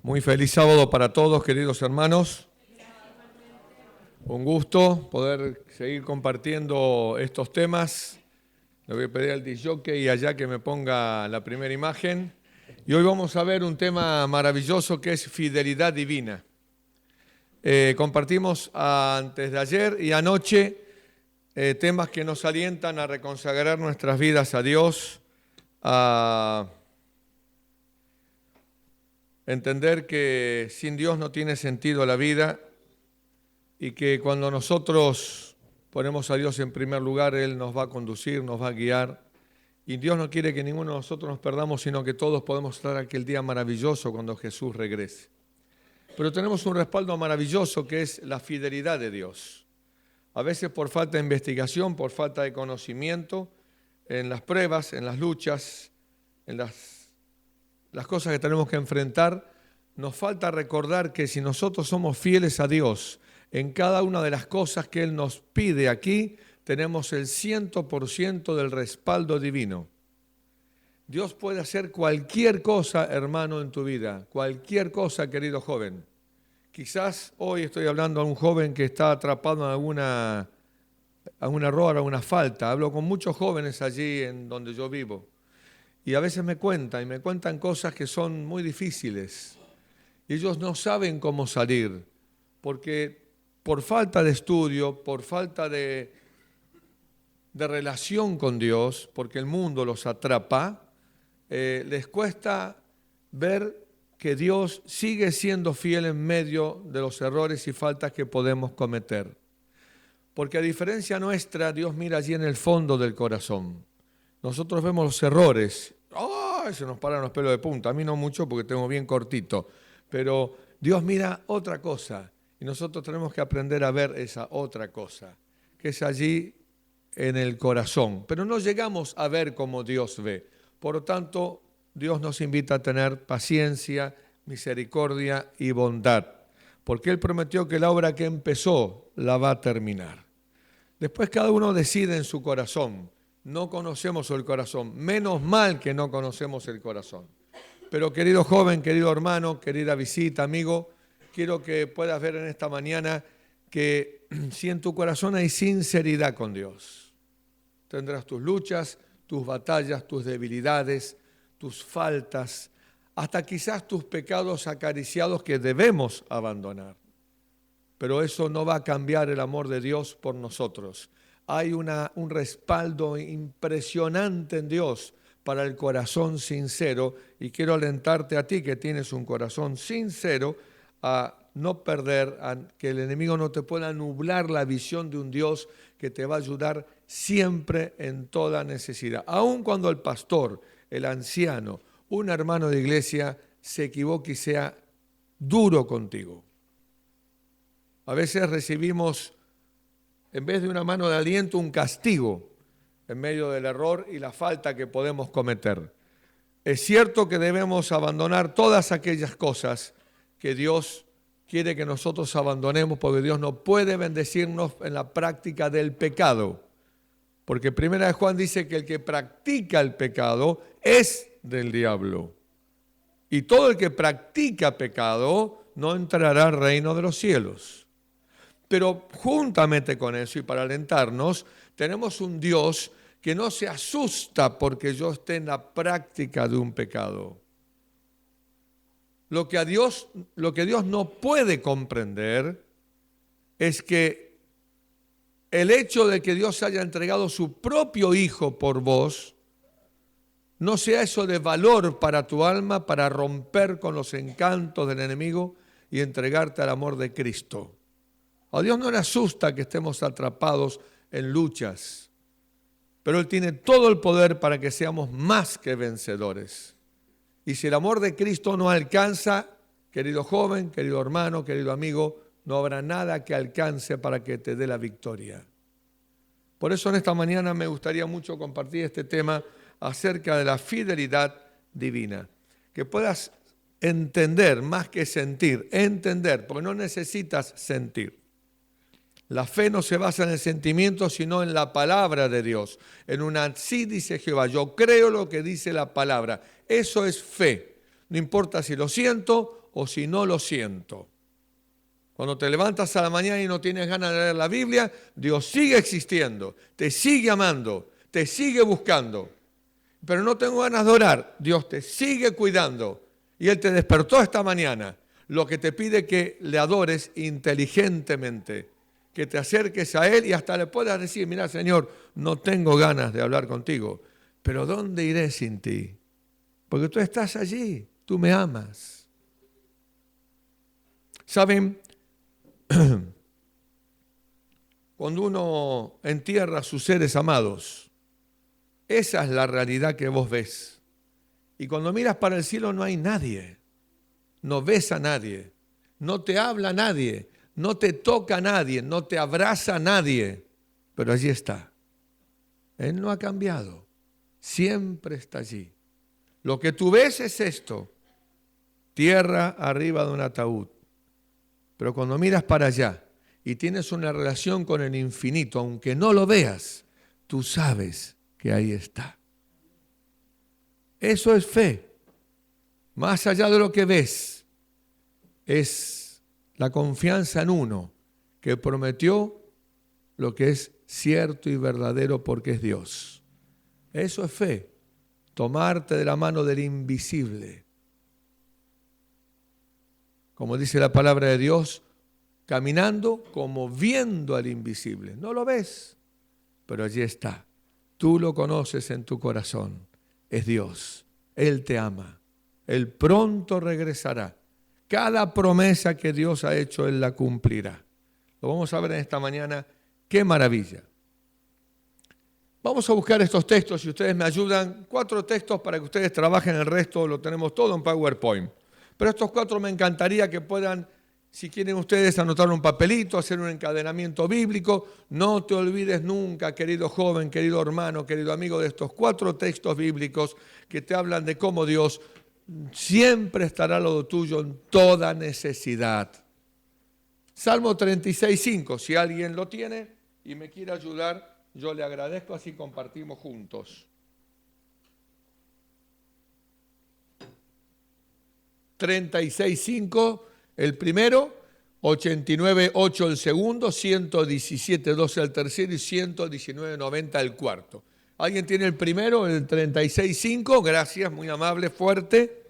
Muy feliz sábado para todos, queridos hermanos. Un gusto poder seguir compartiendo estos temas. Le voy a pedir al disjockey allá que me ponga la primera imagen. Y hoy vamos a ver un tema maravilloso que es fidelidad divina. Compartimos antes de ayer y anoche temas que nos alientan a reconsagrar nuestras vidas a Dios, a entender que sin Dios no tiene sentido la vida y que cuando nosotros ponemos a Dios en primer lugar, Él nos va a conducir, nos va a guiar. Y Dios no quiere que ninguno de nosotros nos perdamos, sino que todos podemos estar aquel día maravilloso cuando Jesús regrese. Pero tenemos un respaldo maravilloso que es la fidelidad de Dios. A veces por falta de investigación, por falta de conocimiento, en las pruebas, en las luchas, en las cosas que tenemos que enfrentar, nos falta recordar que si nosotros somos fieles a Dios en cada una de las cosas que Él nos pide aquí, tenemos el 100% del respaldo divino. Dios puede hacer cualquier cosa, hermano, en tu vida, cualquier cosa, querido joven. Quizás hoy estoy hablando a un joven que está atrapado en alguna error, alguna falta. Hablo con muchos jóvenes allí en donde yo vivo. Y a veces me cuentan cosas que son muy difíciles. Y ellos no saben cómo salir, porque por falta de estudio, por falta de relación con Dios, porque el mundo los atrapa, les cuesta ver que Dios sigue siendo fiel en medio de los errores y faltas que podemos cometer. Porque a diferencia nuestra, Dios mira allí en el fondo del corazón. Nosotros vemos los errores. ¡Ay! Se nos paran los pelos de punta. A mí no mucho porque tengo bien cortito. Pero Dios mira otra cosa. Y nosotros tenemos que aprender a ver esa otra cosa, que es allí en el corazón. Pero no llegamos a ver como Dios ve. Por lo tanto, Dios nos invita a tener paciencia, misericordia y bondad. Porque Él prometió que la obra que empezó la va a terminar. Después cada uno decide en su corazón. No conocemos el corazón. Menos mal que no conocemos el corazón. Pero querido joven, querido hermano, querida visita, amigo, quiero que puedas ver en esta mañana que si en tu corazón hay sinceridad con Dios, tendrás tus luchas, tus batallas, tus debilidades, tus faltas, hasta quizás tus pecados acariciados que debemos abandonar. Pero eso no va a cambiar el amor de Dios por nosotros. Hay un respaldo impresionante en Dios para el corazón sincero y quiero alentarte a ti que tienes un corazón sincero a no perder, a que el enemigo no te pueda nublar la visión de un Dios que te va a ayudar siempre en toda necesidad. Aun cuando el pastor, el anciano, un hermano de iglesia se equivoque y sea duro contigo. A veces recibimos, en vez de una mano de aliento, un castigo en medio del error y la falta que podemos cometer. Es cierto que debemos abandonar todas aquellas cosas que Dios quiere que nosotros abandonemos, porque Dios no puede bendecirnos en la práctica del pecado. Porque Primera de Juan dice que el que practica el pecado es del diablo. Y todo el que practica pecado no entrará al reino de los cielos. Pero juntamente con eso y para alentarnos, tenemos un Dios que no se asusta porque yo esté en la práctica de un pecado. Lo que Dios no puede comprender es que el hecho de que Dios haya entregado su propio Hijo por vos, no sea eso de valor para tu alma, para romper con los encantos del enemigo y entregarte al amor de Cristo. A Dios no le asusta que estemos atrapados en luchas, pero Él tiene todo el poder para que seamos más que vencedores. Y si el amor de Cristo no alcanza, querido joven, querido hermano, querido amigo, no habrá nada que alcance para que te dé la victoria. Por eso en esta mañana me gustaría mucho compartir este tema acerca de la fidelidad divina. Que puedas entender más que sentir, entender, porque no necesitas sentir. La fe no se basa en el sentimiento, sino en la palabra de Dios. En una así dice Jehová, yo creo lo que dice la palabra. Eso es fe. No importa si lo siento o si no lo siento. Cuando te levantas a la mañana y no tienes ganas de leer la Biblia, Dios sigue existiendo, te sigue amando, te sigue buscando. Pero no tengo ganas de orar, Dios te sigue cuidando. Y Él te despertó esta mañana. Lo que te pide es que le adores inteligentemente, que te acerques a Él y hasta le puedas decir, mira Señor, no tengo ganas de hablar contigo, pero ¿dónde iré sin ti? Porque tú estás allí, tú me amas. ¿Saben? Cuando uno entierra a sus seres amados, esa es la realidad que vos ves. Y cuando miras para el cielo no hay nadie, no ves a nadie, no te habla nadie, no te toca nadie, no te abraza nadie, pero allí está. Él no ha cambiado, siempre está allí. Lo que tú ves es esto, tierra arriba de un ataúd. Pero cuando miras para allá y tienes una relación con el infinito, aunque no lo veas, tú sabes que ahí está. Eso es fe. Más allá de lo que ves, es la confianza en uno que prometió lo que es cierto y verdadero porque es Dios. Eso es fe. Tomarte de la mano del invisible. Como dice la palabra de Dios, caminando como viendo al invisible. No lo ves, pero allí está. Tú lo conoces en tu corazón. Es Dios. Él te ama. Él pronto regresará. Cada promesa que Dios ha hecho, Él la cumplirá. Lo vamos a ver en esta mañana. ¡Qué maravilla! Vamos a buscar estos textos, si ustedes me ayudan. 4 textos para que ustedes trabajen el resto. Lo tenemos todo en PowerPoint. Pero estos 4 me encantaría que puedan, si quieren ustedes, anotar un papelito, hacer un encadenamiento bíblico. No te olvides nunca, querido joven, querido hermano, querido amigo, de estos 4 textos bíblicos que te hablan de cómo Dios siempre estará al lado tuyo en toda necesidad. Salmo 36:5, si alguien lo tiene y me quiere ayudar, yo le agradezco, así compartimos juntos. 36:5 el primero, 89:8 el segundo, 117:12 el tercero y 119:90 el cuarto. ¿Alguien tiene el primero, el 36:5? Gracias, muy amable, fuerte.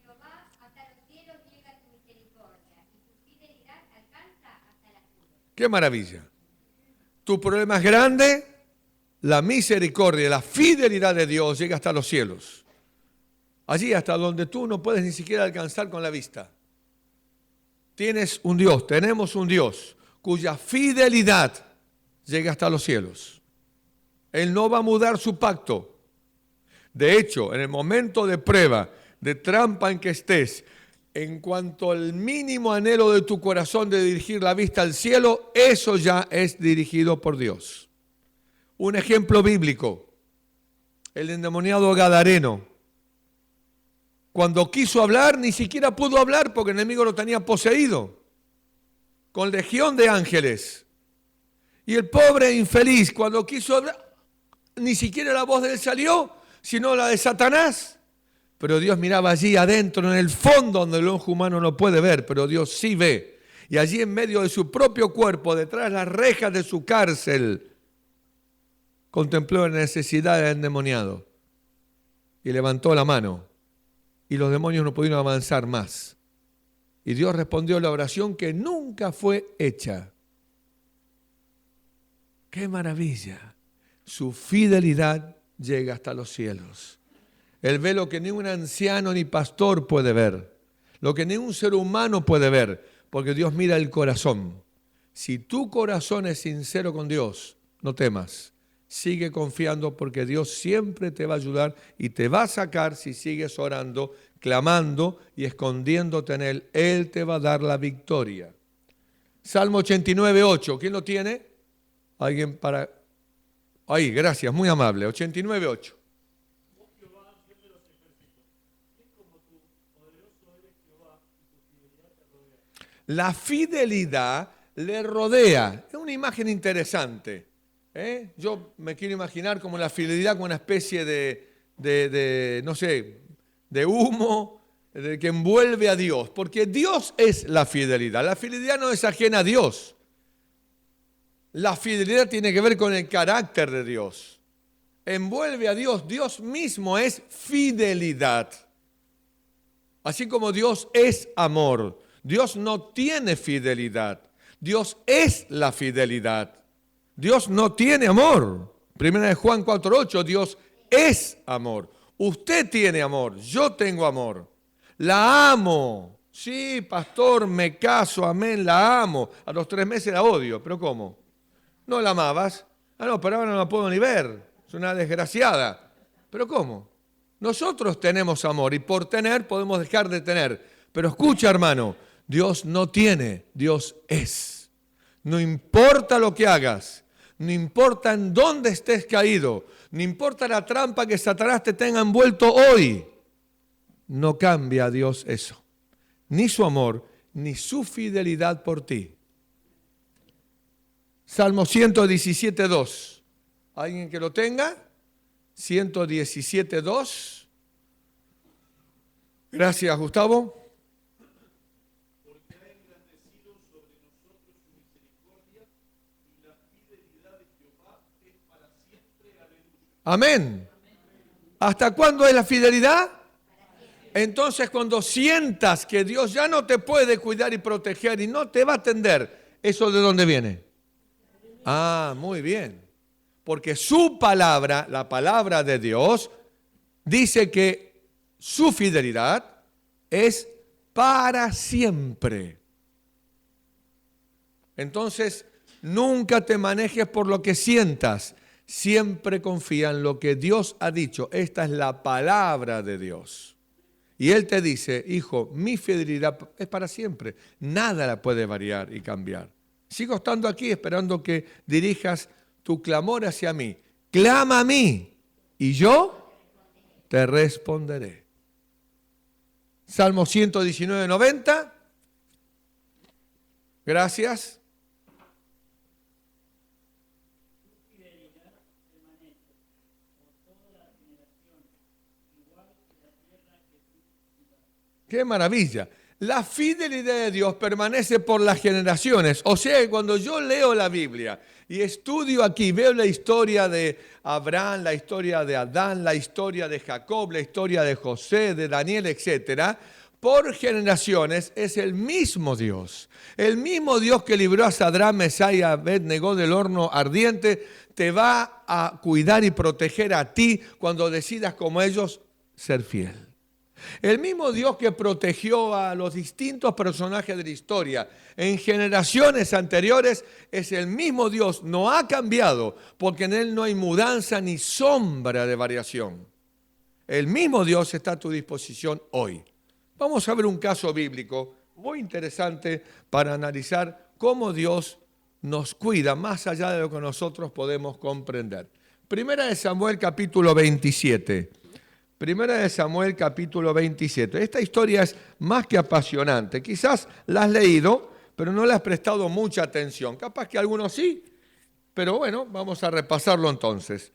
Jehová, hasta los cielos llega tu misericordia y tu fidelidad alcanza hasta las nubes. ¡Qué maravilla! Tu problema es grande, la misericordia, la fidelidad de Dios llega hasta los cielos. Allí hasta donde tú no puedes ni siquiera alcanzar con la vista. Tienes un Dios, tenemos un Dios cuya fidelidad llega hasta los cielos. Él no va a mudar su pacto. De hecho, en el momento de prueba, de trampa en que estés, en cuanto al mínimo anhelo de tu corazón de dirigir la vista al cielo, eso ya es dirigido por Dios. Un ejemplo bíblico, el endemoniado Gadareno. Cuando quiso hablar, ni siquiera pudo hablar porque el enemigo lo tenía poseído, con legión de ángeles. Y el pobre infeliz, cuando quiso hablar, ni siquiera la voz de él salió, sino la de Satanás. Pero Dios miraba allí adentro, en el fondo, donde el ojo humano no puede ver, pero Dios sí ve. Y allí en medio de su propio cuerpo, detrás de las rejas de su cárcel, contempló la necesidad del endemoniado y levantó la mano. Y los demonios no pudieron avanzar más. Y Dios respondió la oración que nunca fue hecha. ¡Qué maravilla! Su fidelidad llega hasta los cielos. Él ve lo que ni un anciano ni pastor puede ver, lo que ni un ser humano puede ver, porque Dios mira el corazón. Si tu corazón es sincero con Dios, no temas. Sigue confiando porque Dios siempre te va a ayudar y te va a sacar si sigues orando, clamando y escondiéndote en Él. Él te va a dar la victoria. Salmo 89:8. ¿Quién lo tiene? ¿Alguien para...? Ahí, gracias, muy amable. 89:8. La fidelidad le rodea. Es una imagen interesante. Yo me quiero imaginar como la fidelidad con una especie de no sé, de humo que envuelve a Dios, porque Dios es la fidelidad. La fidelidad no es ajena a Dios. La fidelidad tiene que ver con el carácter de Dios. Envuelve a Dios. Dios mismo es fidelidad. Así como Dios es amor. Dios no tiene fidelidad. Dios es la fidelidad. Dios no tiene amor. Primera de Juan 4:8, Dios es amor. Usted tiene amor, yo tengo amor. La amo. Sí, pastor, me caso, amén, la amo. A los 3 meses la odio, pero ¿cómo? ¿No la amabas? Ah, no, pero ahora no la puedo ni ver. Es una desgraciada. ¿Pero cómo? Nosotros tenemos amor y por tener podemos dejar de tener. Pero escucha, hermano, Dios no tiene, Dios es. No importa lo que hagas, no importa en dónde estés caído, no importa la trampa que Satanás te tenga envuelto hoy, no cambia a Dios eso. Ni su amor, ni su fidelidad por ti. Salmo 117:2. ¿Alguien que lo tenga? 117:2. Gracias, Gustavo. Porque ha engrandecido sobre nosotros su misericordia y la fidelidad de Jehová es para siempre. Aleluya. Amén. ¿Hasta cuándo es la fidelidad? Entonces, cuando sientas que Dios ya no te puede cuidar y proteger y no te va a atender, ¿eso de dónde viene? Ah, muy bien. Porque su palabra, la palabra de Dios, dice que su fidelidad es para siempre. Entonces, nunca te manejes por lo que sientas. Siempre confía en lo que Dios ha dicho. Esta es la palabra de Dios. Y Él te dice, hijo, mi fidelidad es para siempre. Nada la puede variar y cambiar. Sigo estando aquí esperando que dirijas tu clamor hacia mí. Clama a mí y yo te responderé. Salmo 119:90. Gracias. ¡Qué maravilla! La fidelidad de Dios permanece por las generaciones. O sea que cuando yo leo la Biblia y estudio aquí, veo la historia de Abraham, la historia de Adán, la historia de Jacob, la historia de José, de Daniel, etcétera, por generaciones es el mismo Dios. El mismo Dios que libró a Sadrach, Mesach y Abed-Negó del horno ardiente, te va a cuidar y proteger a ti cuando decidas como ellos ser fiel. El mismo Dios que protegió a los distintos personajes de la historia en generaciones anteriores es el mismo Dios, no ha cambiado porque en Él no hay mudanza ni sombra de variación. El mismo Dios está a tu disposición hoy. Vamos a ver un caso bíblico muy interesante para analizar cómo Dios nos cuida más allá de lo que nosotros podemos comprender. Primera de Samuel capítulo 27. Primera de Samuel capítulo 27. Esta historia es más que apasionante. Quizás la has leído, pero no le has prestado mucha atención. Capaz que algunos sí, pero bueno, vamos a repasarlo entonces.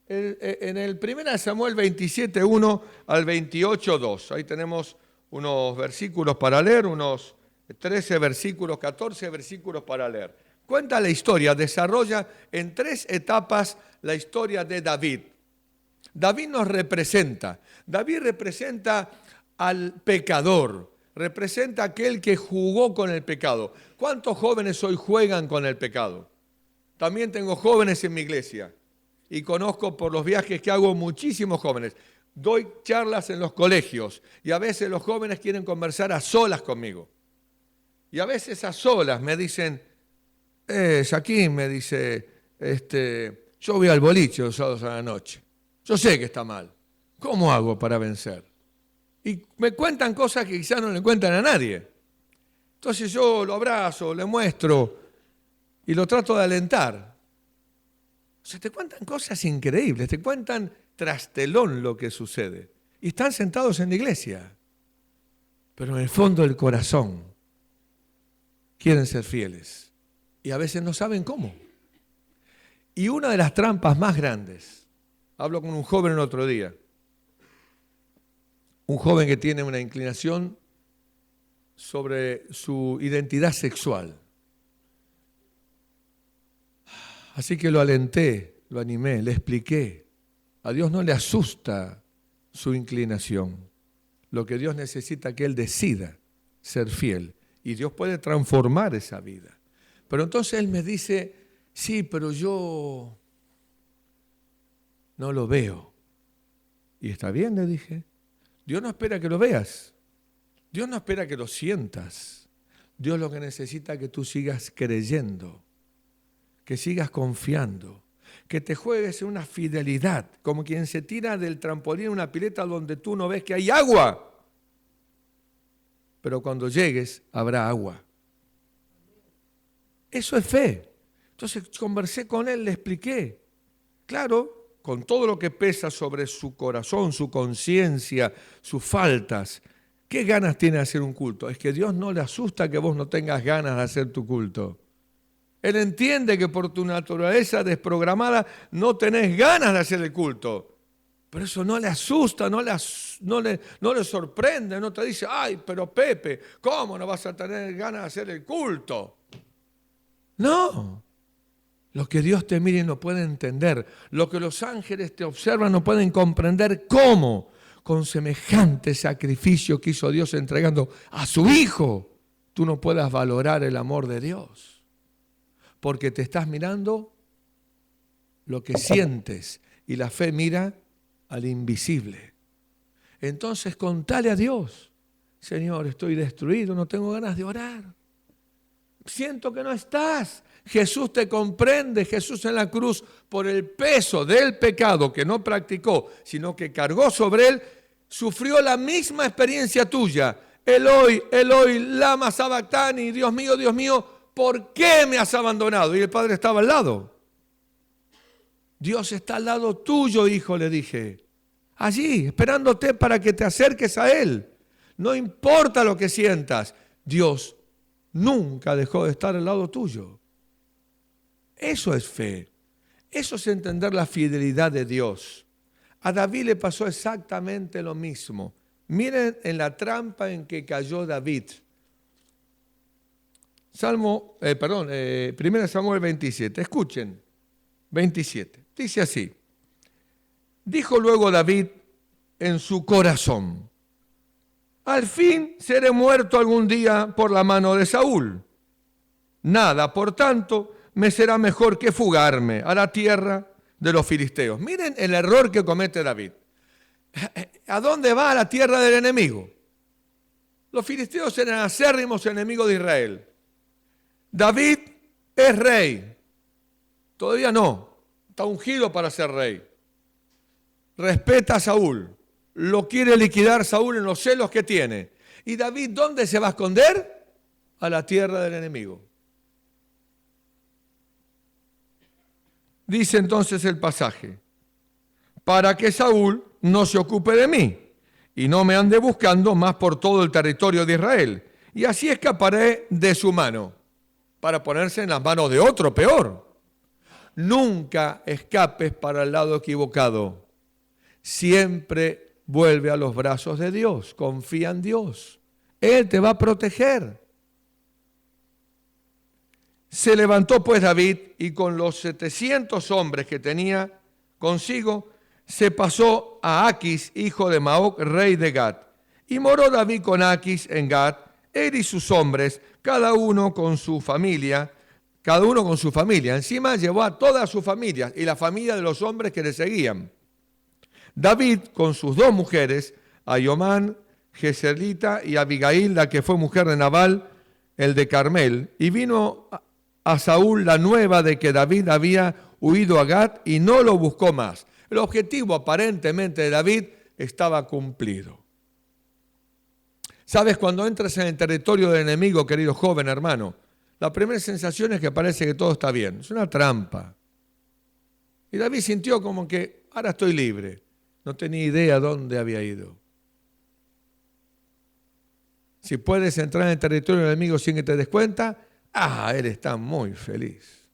En el Primera de Samuel 27, 1 al 28, 2. Ahí tenemos unos versículos para leer, unos 13 versículos, 14 versículos para leer. Cuenta la historia, desarrolla en 3 etapas la historia de David. David nos representa. David representa al pecador, representa a aquel que jugó con el pecado. ¿Cuántos jóvenes hoy juegan con el pecado? También tengo jóvenes en mi iglesia y conozco por los viajes que hago muchísimos jóvenes. Doy charlas en los colegios y a veces los jóvenes quieren conversar a solas conmigo. Y a veces a solas me dicen, Joaquín, me dice, yo voy al boliche los sábados a la noche. Yo sé que está mal. ¿Cómo hago para vencer? Y me cuentan cosas que quizás no le cuentan a nadie. Entonces yo lo abrazo, le muestro y lo trato de alentar. O sea, te cuentan cosas increíbles, te cuentan trastelón lo que sucede. Y están sentados en la iglesia. Pero en el fondo del corazón quieren ser fieles. Y a veces no saben cómo. Y una de las trampas más grandes, hablo con un joven el otro día, un joven que tiene una inclinación sobre su identidad sexual. Así que lo alenté, lo animé, le expliqué. A Dios no le asusta su inclinación. Lo que Dios necesita es que él decida ser fiel. Y Dios puede transformar esa vida. Pero entonces él me dice, sí, pero yo no lo veo. Y está bien, le dije. Dios no espera que lo veas. Dios no espera que lo sientas. Dios lo que necesita es que tú sigas creyendo, que sigas confiando, que te juegues en una fidelidad, como quien se tira del trampolín en una pileta donde tú no ves que hay agua. Pero cuando llegues, habrá agua. Eso es fe. Entonces conversé con él, le expliqué. Claro, con todo lo que pesa sobre su corazón, su conciencia, sus faltas. ¿Qué ganas tiene de hacer un culto? Es que Dios no le asusta que vos no tengas ganas de hacer tu culto. Él entiende que por tu naturaleza desprogramada no tenés ganas de hacer el culto. Pero eso no le asusta, no le sorprende, no te dice, ay, pero Pepe, ¿cómo no vas a tener ganas de hacer el culto? No. Lo que Dios te mira y no puede entender, lo que los ángeles te observan no pueden comprender cómo, con semejante sacrificio que hizo Dios entregando a su Hijo, tú no puedas valorar el amor de Dios. Porque te estás mirando lo que sientes y la fe mira al invisible. Entonces contale a Dios, Señor, estoy destruido, no tengo ganas de orar. Siento que no estás. Jesús te comprende. Jesús en la cruz, por el peso del pecado que no practicó, sino que cargó sobre él, sufrió la misma experiencia tuya. Eloi, Eloi, lama sabactani, Dios mío, ¿por qué me has abandonado? Y el Padre estaba al lado. Dios está al lado tuyo, hijo, le dije. Allí, esperándote para que te acerques a Él. No importa lo que sientas, Dios nunca dejó de estar al lado tuyo. Eso es fe. Eso es entender la fidelidad de Dios. A David le pasó exactamente lo mismo. Miren en la trampa en que cayó David. 1 Samuel 27. Escuchen. 27. Dice así. Dijo luego David en su corazón: al fin seré muerto algún día por la mano de Saúl. Nada, por tanto, me será mejor que fugarme a la tierra de los filisteos. Miren el error que comete David. ¿A dónde va? A la tierra del enemigo. Los filisteos eran acérrimos enemigos de Israel. David es rey. Todavía no. Está ungido para ser rey. Respeta a Saúl. Lo quiere liquidar Saúl en los celos que tiene. ¿Y David dónde se va a esconder? A la tierra del enemigo. Dice entonces el pasaje: para que Saúl no se ocupe de mí y no me ande buscando más por todo el territorio de Israel. Y así escaparé de su mano, para ponerse en las manos de otro peor. Nunca escapes para el lado equivocado. Siempre vuelve a los brazos de Dios. Confía en Dios. Él te va a proteger. Se levantó pues David y con los 700 hombres que tenía consigo, se pasó a Aquis, hijo de Maoc, rey de Gat. Y moró David con Aquis en Gat, él y sus hombres, cada uno con su familia. Encima llevó a toda su familia y la familia de los hombres que le seguían. David con sus 2 mujeres, Ayomán, Jezreelita, y Abigail, la que fue mujer de Nabal, el de Carmel. Y vino a Saúl la nueva de que David había huido a Gat y no lo buscó más. El objetivo aparentemente de David estaba cumplido. ¿Sabes? Cuando entras en el territorio del enemigo, querido joven hermano, la primera sensación es que parece que todo está bien. Es una trampa. Y David sintió como que ahora estoy libre. No tenía idea dónde había ido. Si puedes entrar en el territorio del enemigo sin que te des cuenta, él está muy feliz.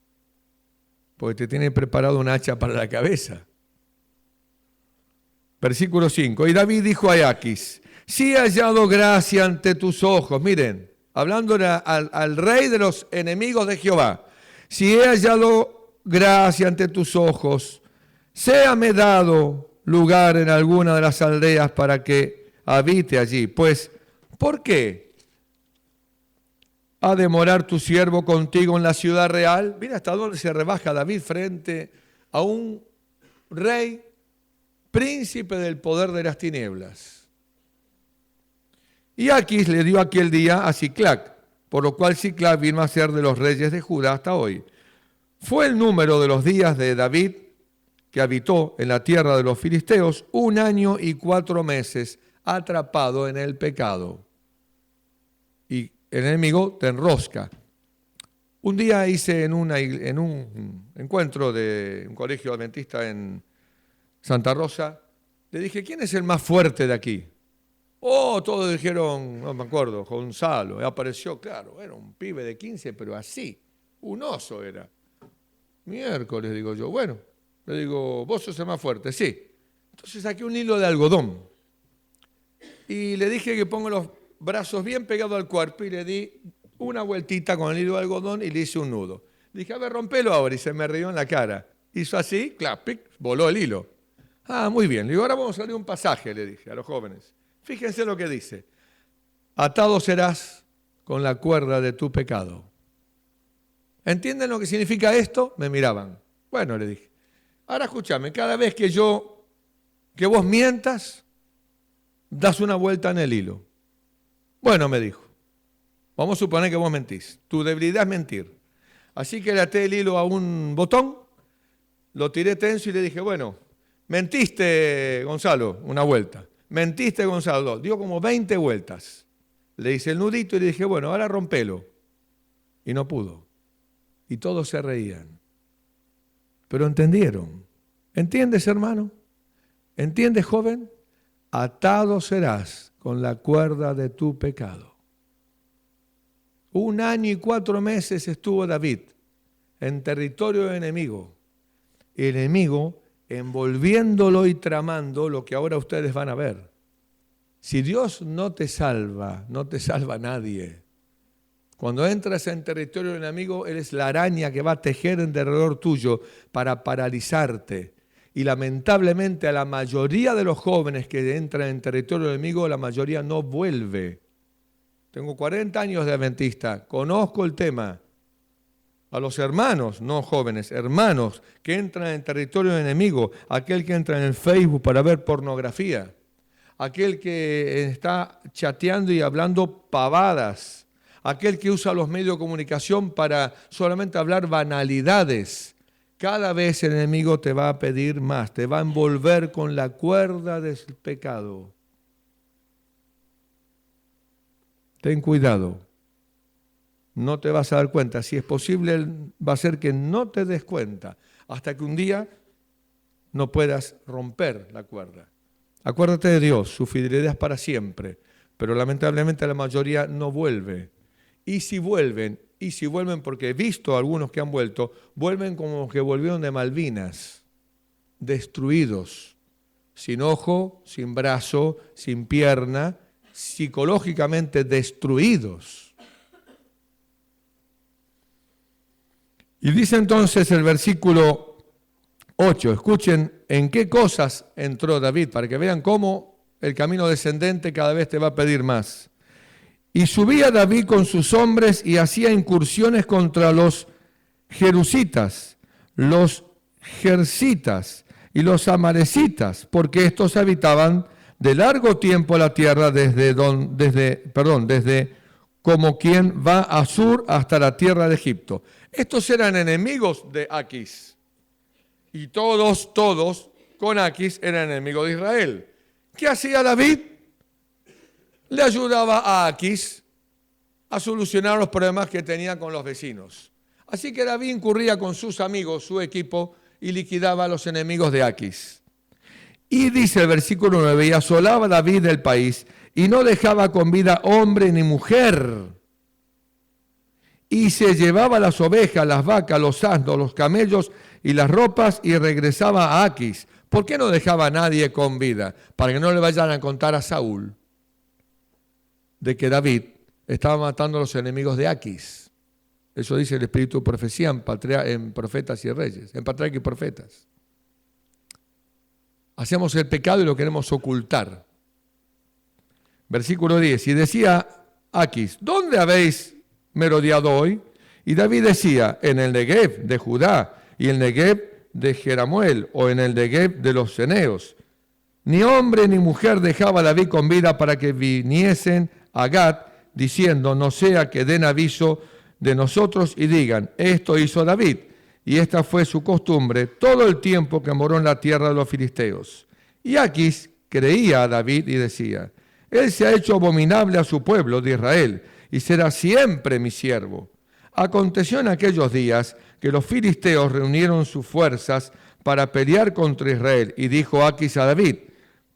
Porque te tiene preparado un hacha para la cabeza. Versículo 5. Y David dijo a Aquis, si he hallado gracia ante tus ojos, miren, hablando al rey de los enemigos de Jehová, si he hallado gracia ante tus ojos, séame dado lugar en alguna de las aldeas para que habite allí. Pues, ¿por qué ha de morar tu siervo contigo en la ciudad real? Mira hasta dónde se rebaja David frente a un rey, príncipe del poder de las tinieblas. Y Aquis le dio aquel día a Siclac, por lo cual Siclac vino a ser de los reyes de Judá hasta hoy. Fue el número de los días de David, que habitó en la tierra de los filisteos, 1 año y 4 meses, atrapado en el pecado. Y el enemigo te enrosca. Un día hice en un encuentro de un colegio adventista en Santa Rosa, le dije, ¿quién es el más fuerte de aquí? Oh, todos dijeron, no me acuerdo, Gonzalo. Y apareció, claro, era un pibe de 15, pero así, un oso era. Miércoles, digo yo, bueno, le digo, vos sos el más fuerte, sí. Entonces saqué un hilo de algodón y le dije que ponga los brazos bien pegados al cuerpo y le di una vueltita con el hilo de algodón y le hice un nudo. Dije, a ver, rompelo ahora, y se me rió en la cara. Hizo así, clap, pic, voló el hilo. Ah, muy bien. Le digo, ahora vamos a leer un pasaje, le dije a los jóvenes. Fíjense lo que dice. Atado serás con la cuerda de tu pecado. ¿Entienden lo que significa esto? Me miraban. Bueno, le dije. Ahora escúchame, cada vez que vos mientas, das una vuelta en el hilo. Bueno, me dijo. Vamos a suponer que vos mentís. Tu debilidad es mentir. Así que le até el hilo a un botón, lo tiré tenso y le dije, bueno, mentiste, Gonzalo, una vuelta. Mentiste, Gonzalo, dio como 20 vueltas. Le hice el nudito y le dije, bueno, ahora rompelo. Y no pudo. Y todos se reían. Pero entendieron. ¿Entiendes, hermano? ¿Entiendes, joven? Atado serás con la cuerda de tu pecado. 1 año y 4 meses estuvo David en territorio enemigo. El enemigo envolviéndolo y tramando lo que ahora ustedes van a ver. Si Dios no te salva nadie. Cuando entras en territorio enemigo, eres la araña que va a tejer en derredor tuyo para paralizarte. Y lamentablemente a la mayoría de los jóvenes que entran en territorio enemigo, la mayoría no vuelve. Tengo 40 años de adventista, conozco el tema. A los hermanos, no jóvenes, hermanos que entran en territorio enemigo, aquel que entra en el Facebook para ver pornografía, aquel que está chateando y hablando pavadas, aquel que usa los medios de comunicación para solamente hablar banalidades. Cada vez el enemigo te va a pedir más, te va a envolver con la cuerda del pecado. Ten cuidado, no te vas a dar cuenta. Si es posible, va a ser que no te des cuenta hasta que un día no puedas romper la cuerda. Acuérdate de Dios, su fidelidad es para siempre, pero lamentablemente la mayoría no vuelve. Y si vuelven porque he visto a algunos que han vuelto, vuelven como que volvieron de Malvinas, destruidos, sin ojo, sin brazo, sin pierna, psicológicamente destruidos. Y dice entonces el versículo 8, escuchen en qué cosas entró David, para que vean cómo el camino descendente cada vez te va a pedir más. Y subía David con sus hombres y hacía incursiones contra los jerusitas, los jersitas y los amalecitas, porque estos habitaban de largo tiempo la tierra desde como quien va a sur hasta la tierra de Egipto. Estos eran enemigos de Aquis. Y todos con Aquis eran enemigos de Israel. ¿Qué hacía David? Le ayudaba a Aquis a solucionar los problemas que tenía con los vecinos. Así que David incurría con sus amigos, su equipo, y liquidaba a los enemigos de Aquis. Y dice el versículo 9, y asolaba David el país, y no dejaba con vida hombre ni mujer. y se llevaba las ovejas, las vacas, los asnos, los camellos y las ropas y regresaba a Aquis. ¿Por qué no dejaba a nadie con vida? Para que no le vayan a contar a Saúl de que David estaba matando a los enemigos de Aquis. Eso dice el Espíritu de Profecía en Profetas y Reyes, en Patriarcas y Profetas. Hacemos el pecado y lo queremos ocultar. Versículo 10. Y decía Aquis, ¿dónde habéis merodeado hoy? Y David decía, en el Negev de Judá y el Negev de Jeramuel, o en el Negev de los ceneos. Ni hombre ni mujer dejaba a David con vida para que viniesen a Gat, diciendo, no sea que den aviso de nosotros y digan, esto hizo David. Y esta fue su costumbre todo el tiempo que moró en la tierra de los filisteos. Y Aquis creía a David y decía, él se ha hecho abominable a su pueblo de Israel y será siempre mi siervo. Aconteció en aquellos días que los filisteos reunieron sus fuerzas para pelear contra Israel. Y dijo Aquis a David,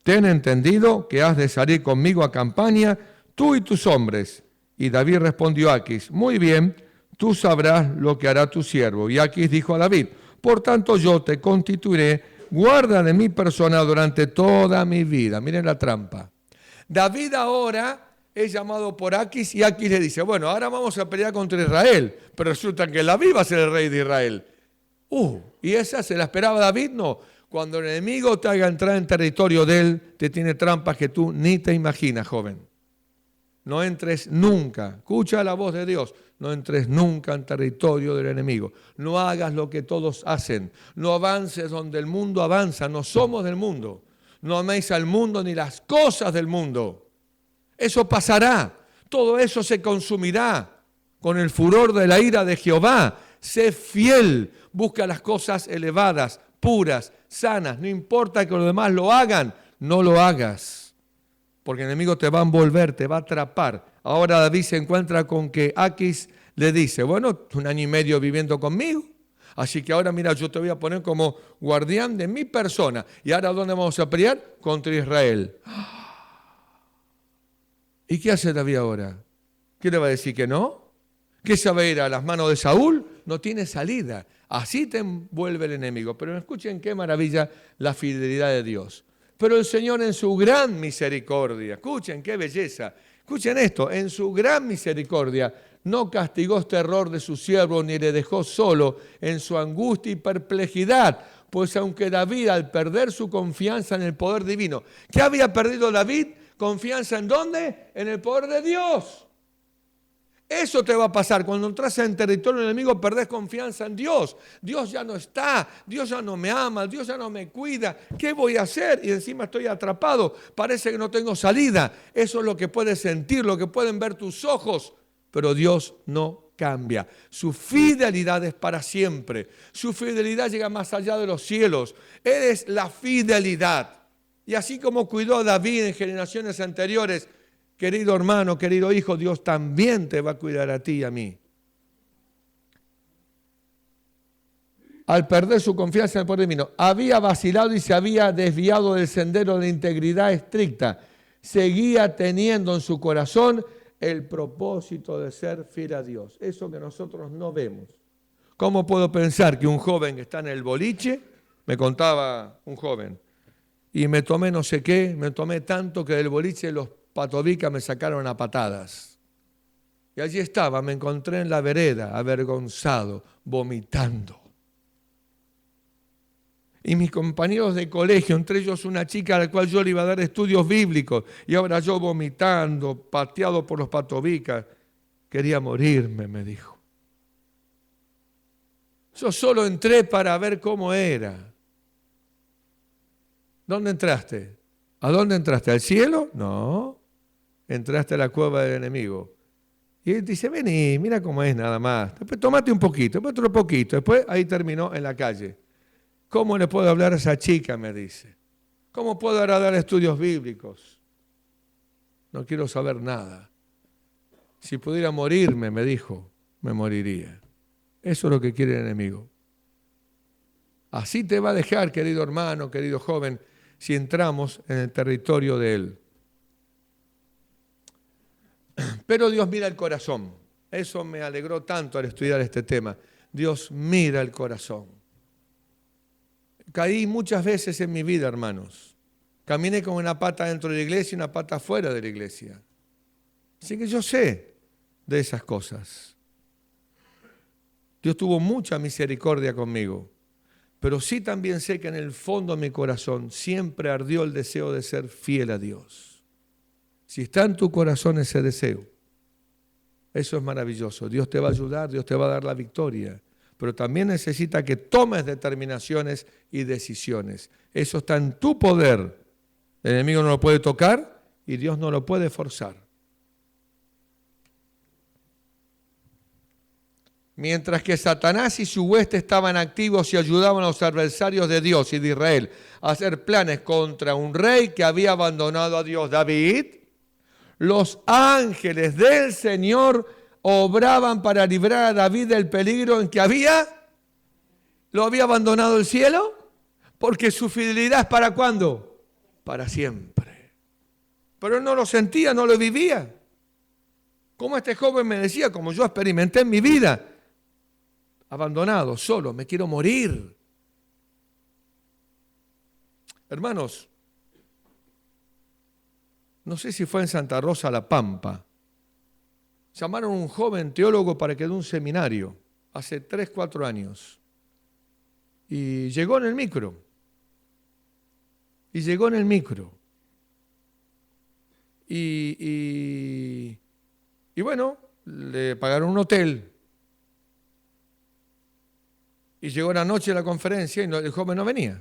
ten entendido que has de salir conmigo a campaña, tú y tus hombres. Y David respondió a Aquis, muy bien, tú sabrás lo que hará tu siervo. Y Aquis dijo a David, por tanto yo te constituiré guarda de mi persona durante toda mi vida. Miren la trampa. David ahora es llamado por Aquis y Aquis le dice, bueno, ahora vamos a pelear contra Israel, pero resulta que David va a ser el rey de Israel. ¿Y esa se la esperaba David? No. Cuando el enemigo te haga entrar en territorio de él, te tiene trampas que tú ni te imaginas, joven. No entres nunca, escucha la voz de Dios, no entres nunca en territorio del enemigo. No hagas lo que todos hacen, no avances donde el mundo avanza, no somos del mundo. No améis al mundo ni las cosas del mundo. Eso pasará, todo eso se consumirá con el furor de la ira de Jehová. Sé fiel, busca las cosas elevadas, puras, sanas, no importa que los demás lo hagan, no lo hagas, porque el enemigo te va a envolver, te va a atrapar. Ahora David se encuentra con que Aquis le dice, bueno, 1 año y medio viviendo conmigo, así que ahora mira, yo te voy a poner como guardián de mi persona. ¿Y ahora dónde vamos a pelear? Contra Israel. ¿Y qué hace David ahora? ¿Qué le va a decir que no? ¿Que se va a ir a las manos de Saúl? No tiene salida. Así te envuelve el enemigo. Pero escuchen qué maravilla la fidelidad de Dios. Pero el Señor en su gran misericordia, escuchen qué belleza, escuchen esto, en su gran misericordia no castigó este error de su siervo ni le dejó solo en su angustia y perplejidad. Pues aunque David al perder su confianza en el poder divino, ¿qué había perdido David? ¿Confianza en dónde? En el poder de Dios. Eso te va a pasar. Cuando entras en territorio enemigo, perdés confianza en Dios. Dios ya no está, Dios ya no me ama, Dios ya no me cuida. ¿Qué voy a hacer? Y encima estoy atrapado. Parece que no tengo salida. Eso es lo que puedes sentir, lo que pueden ver tus ojos. Pero Dios no cambia. Su fidelidad es para siempre. Su fidelidad llega más allá de los cielos. Él es la fidelidad. Y así como cuidó a David en generaciones anteriores, querido hermano, querido hijo, Dios también te va a cuidar a ti y a mí. Al perder su confianza en el poder divino, había vacilado y se había desviado del sendero de integridad estricta. Seguía teniendo en su corazón el propósito de ser fiel a Dios. Eso que nosotros no vemos. ¿Cómo puedo pensar que un joven que está en el boliche, me contaba un joven, y me tomé no sé qué, me tomé tanto que del boliche los patobicas me sacaron a patadas. Y allí estaba, me encontré en la vereda, avergonzado, vomitando. Y mis compañeros de colegio, entre ellos una chica a la cual yo le iba a dar estudios bíblicos, y ahora yo vomitando, pateado por los patobicas, quería morirme, me dijo. Yo solo entré para ver cómo era. ¿Dónde entraste? ¿A dónde entraste? ¿Al cielo? No. Entraste a la cueva del enemigo. Y él dice, vení, mira cómo es nada más. Después tomate un poquito, después otro poquito. Después ahí terminó en la calle. ¿Cómo le puedo hablar a esa chica? Me dice. ¿Cómo puedo ahora dar estudios bíblicos? No quiero saber nada. Si pudiera morirme, me dijo, me moriría. Eso es lo que quiere el enemigo. Así te va a dejar, querido hermano, querido joven, si entramos en el territorio de él. Pero Dios mira el corazón. Eso me alegró tanto al estudiar este tema. Dios mira el corazón. Caí muchas veces en mi vida, hermanos. Caminé con una pata dentro de la iglesia y una pata fuera de la iglesia. Así que yo sé de esas cosas. Dios tuvo mucha misericordia conmigo. Pero sí también sé que en el fondo de mi corazón siempre ardió el deseo de ser fiel a Dios. Si está en tu corazón ese deseo, eso es maravilloso. Dios te va a ayudar, Dios te va a dar la victoria. Pero también necesita que tomes determinaciones y decisiones. Eso está en tu poder. El enemigo no lo puede tocar y Dios no lo puede forzar. Mientras que Satanás y su hueste estaban activos y ayudaban a los adversarios de Dios y de Israel a hacer planes contra un rey que había abandonado a Dios, David, los ángeles del Señor obraban para librar a David del peligro en que lo había abandonado el cielo, porque su fidelidad es ¿para cuándo? Para siempre. Pero él no lo sentía, no lo vivía. Como este joven me decía, como yo experimenté en mi vida, abandonado, solo, me quiero morir. Hermanos, no sé si fue en Santa Rosa La Pampa, llamaron a un joven teólogo para que dé un seminario hace 3, 4 años. Y llegó en el micro. Y bueno, le pagaron un hotel. Y llegó la noche de la conferencia y el joven no venía.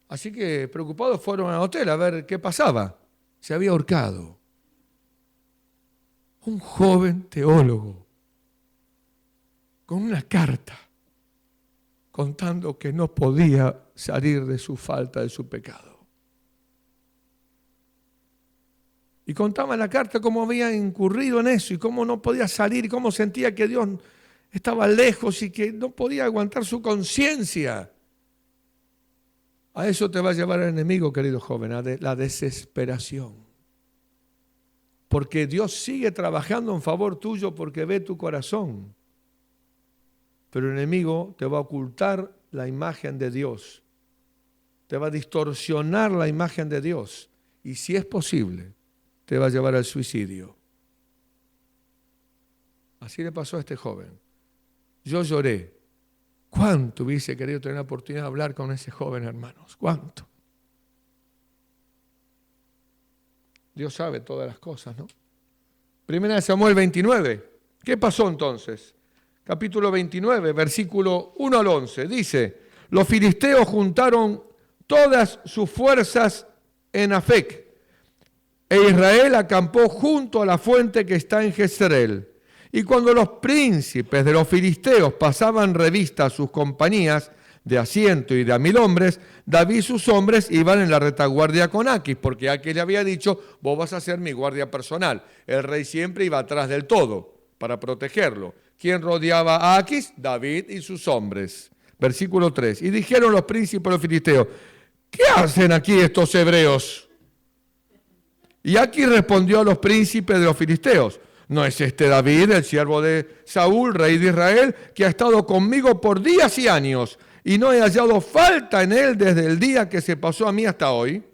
Así que preocupados fueron al hotel a ver qué pasaba. Se había ahorcado. Un joven teólogo con una carta contando que no podía salir de su falta, de su pecado. Y contaba en la carta cómo había incurrido en eso y cómo no podía salir y cómo sentía que Dios estaba lejos y que no podía aguantar su conciencia. A eso te va a llevar el enemigo, querido joven, a la desesperación. Porque Dios sigue trabajando en favor tuyo porque ve tu corazón. Pero el enemigo te va a ocultar la imagen de Dios. Te va a distorsionar la imagen de Dios. Y si es posible, te va a llevar al suicidio. Así le pasó a este joven. Yo lloré. ¿Cuánto hubiese querido tener la oportunidad de hablar con ese joven, hermanos? ¿Cuánto? Dios sabe todas las cosas, ¿no? Primera de Samuel 29. ¿Qué pasó entonces? Capítulo 29, versículo 1 al 11. Dice, los filisteos juntaron todas sus fuerzas en Afec, e Israel acampó junto a la fuente que está en Jezreel. Y cuando los príncipes de los filisteos pasaban revista a sus compañías de a 100 y de a 1000 hombres, David y sus hombres iban en la retaguardia con Aquis, porque Aquis le había dicho, vos vas a ser mi guardia personal. El rey siempre iba atrás del todo para protegerlo. ¿Quién rodeaba a Aquis? David y sus hombres. Versículo 3. Y dijeron los príncipes de los filisteos, ¿qué hacen aquí estos hebreos? Y Aquis respondió a los príncipes de los filisteos, ¿no es este David, el siervo de Saúl, rey de Israel, que ha estado conmigo por días y años, y no he hallado falta en él desde el día que se pasó a mí hasta hoy?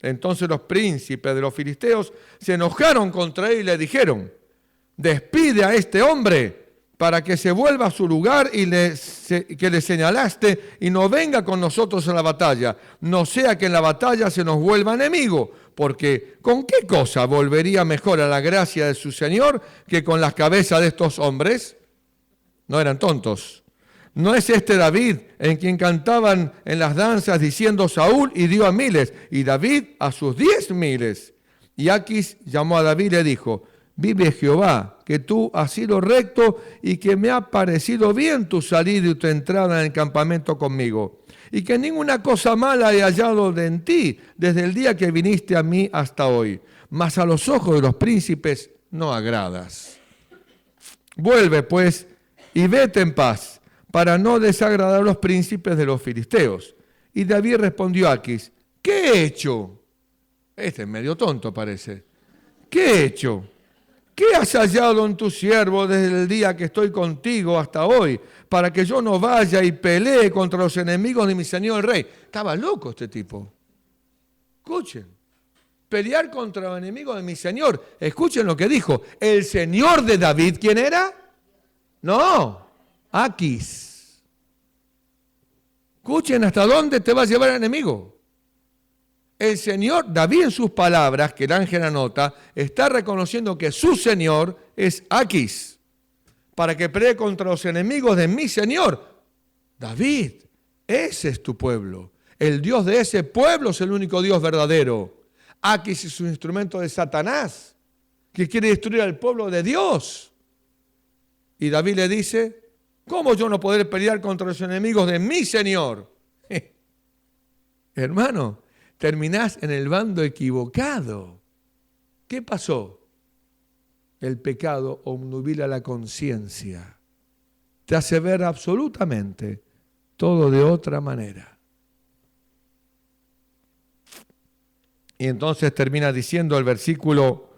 Entonces los príncipes de los filisteos se enojaron contra él y le dijeron, despide a este hombre para que se vuelva a su lugar y que le señalaste y no venga con nosotros a la batalla, no sea que en la batalla se nos vuelva enemigo, porque ¿con qué cosa volvería mejor a la gracia de su Señor que con las cabezas de estos hombres? No eran tontos. ¿No es este David en quien cantaban en las danzas diciendo Saúl hirió a miles y David a sus 10,000? Y Aquis llamó a David y le dijo, vive Jehová, que tú has sido recto y que me ha parecido bien tu salida y tu entrada en el campamento conmigo, y que ninguna cosa mala he hallado en ti desde el día que viniste a mí hasta hoy, mas a los ojos de los príncipes no agradas. Vuelve pues y vete en paz, para no desagradar a los príncipes de los filisteos. Y David respondió a Aquis, ¿qué he hecho? Este es medio tonto parece. ¿Qué he hecho? ¿qué has hallado en tu siervo desde el día que estoy contigo hasta hoy, para que yo no vaya y pelee contra los enemigos de mi señor el rey? Estaba loco este tipo. Escuchen, pelear contra los enemigos de mi señor. Escuchen lo que dijo. ¿El señor de David quién era? No, Aquis. Escuchen hasta dónde te va a llevar el enemigo. El Señor, David en sus palabras, que el ángel anota, está reconociendo que su Señor es Aquis, para que pelee contra los enemigos de mi Señor. David, ese es tu pueblo. El Dios de ese pueblo es el único Dios verdadero. Aquis es un instrumento de Satanás, que quiere destruir al pueblo de Dios. Y David le dice, ¿cómo yo no podré pelear contra los enemigos de mi Señor? Hermano, terminás en el bando equivocado. ¿Qué pasó? El pecado obnubila la conciencia. Te hace ver absolutamente todo de otra manera. Y entonces termina diciendo el versículo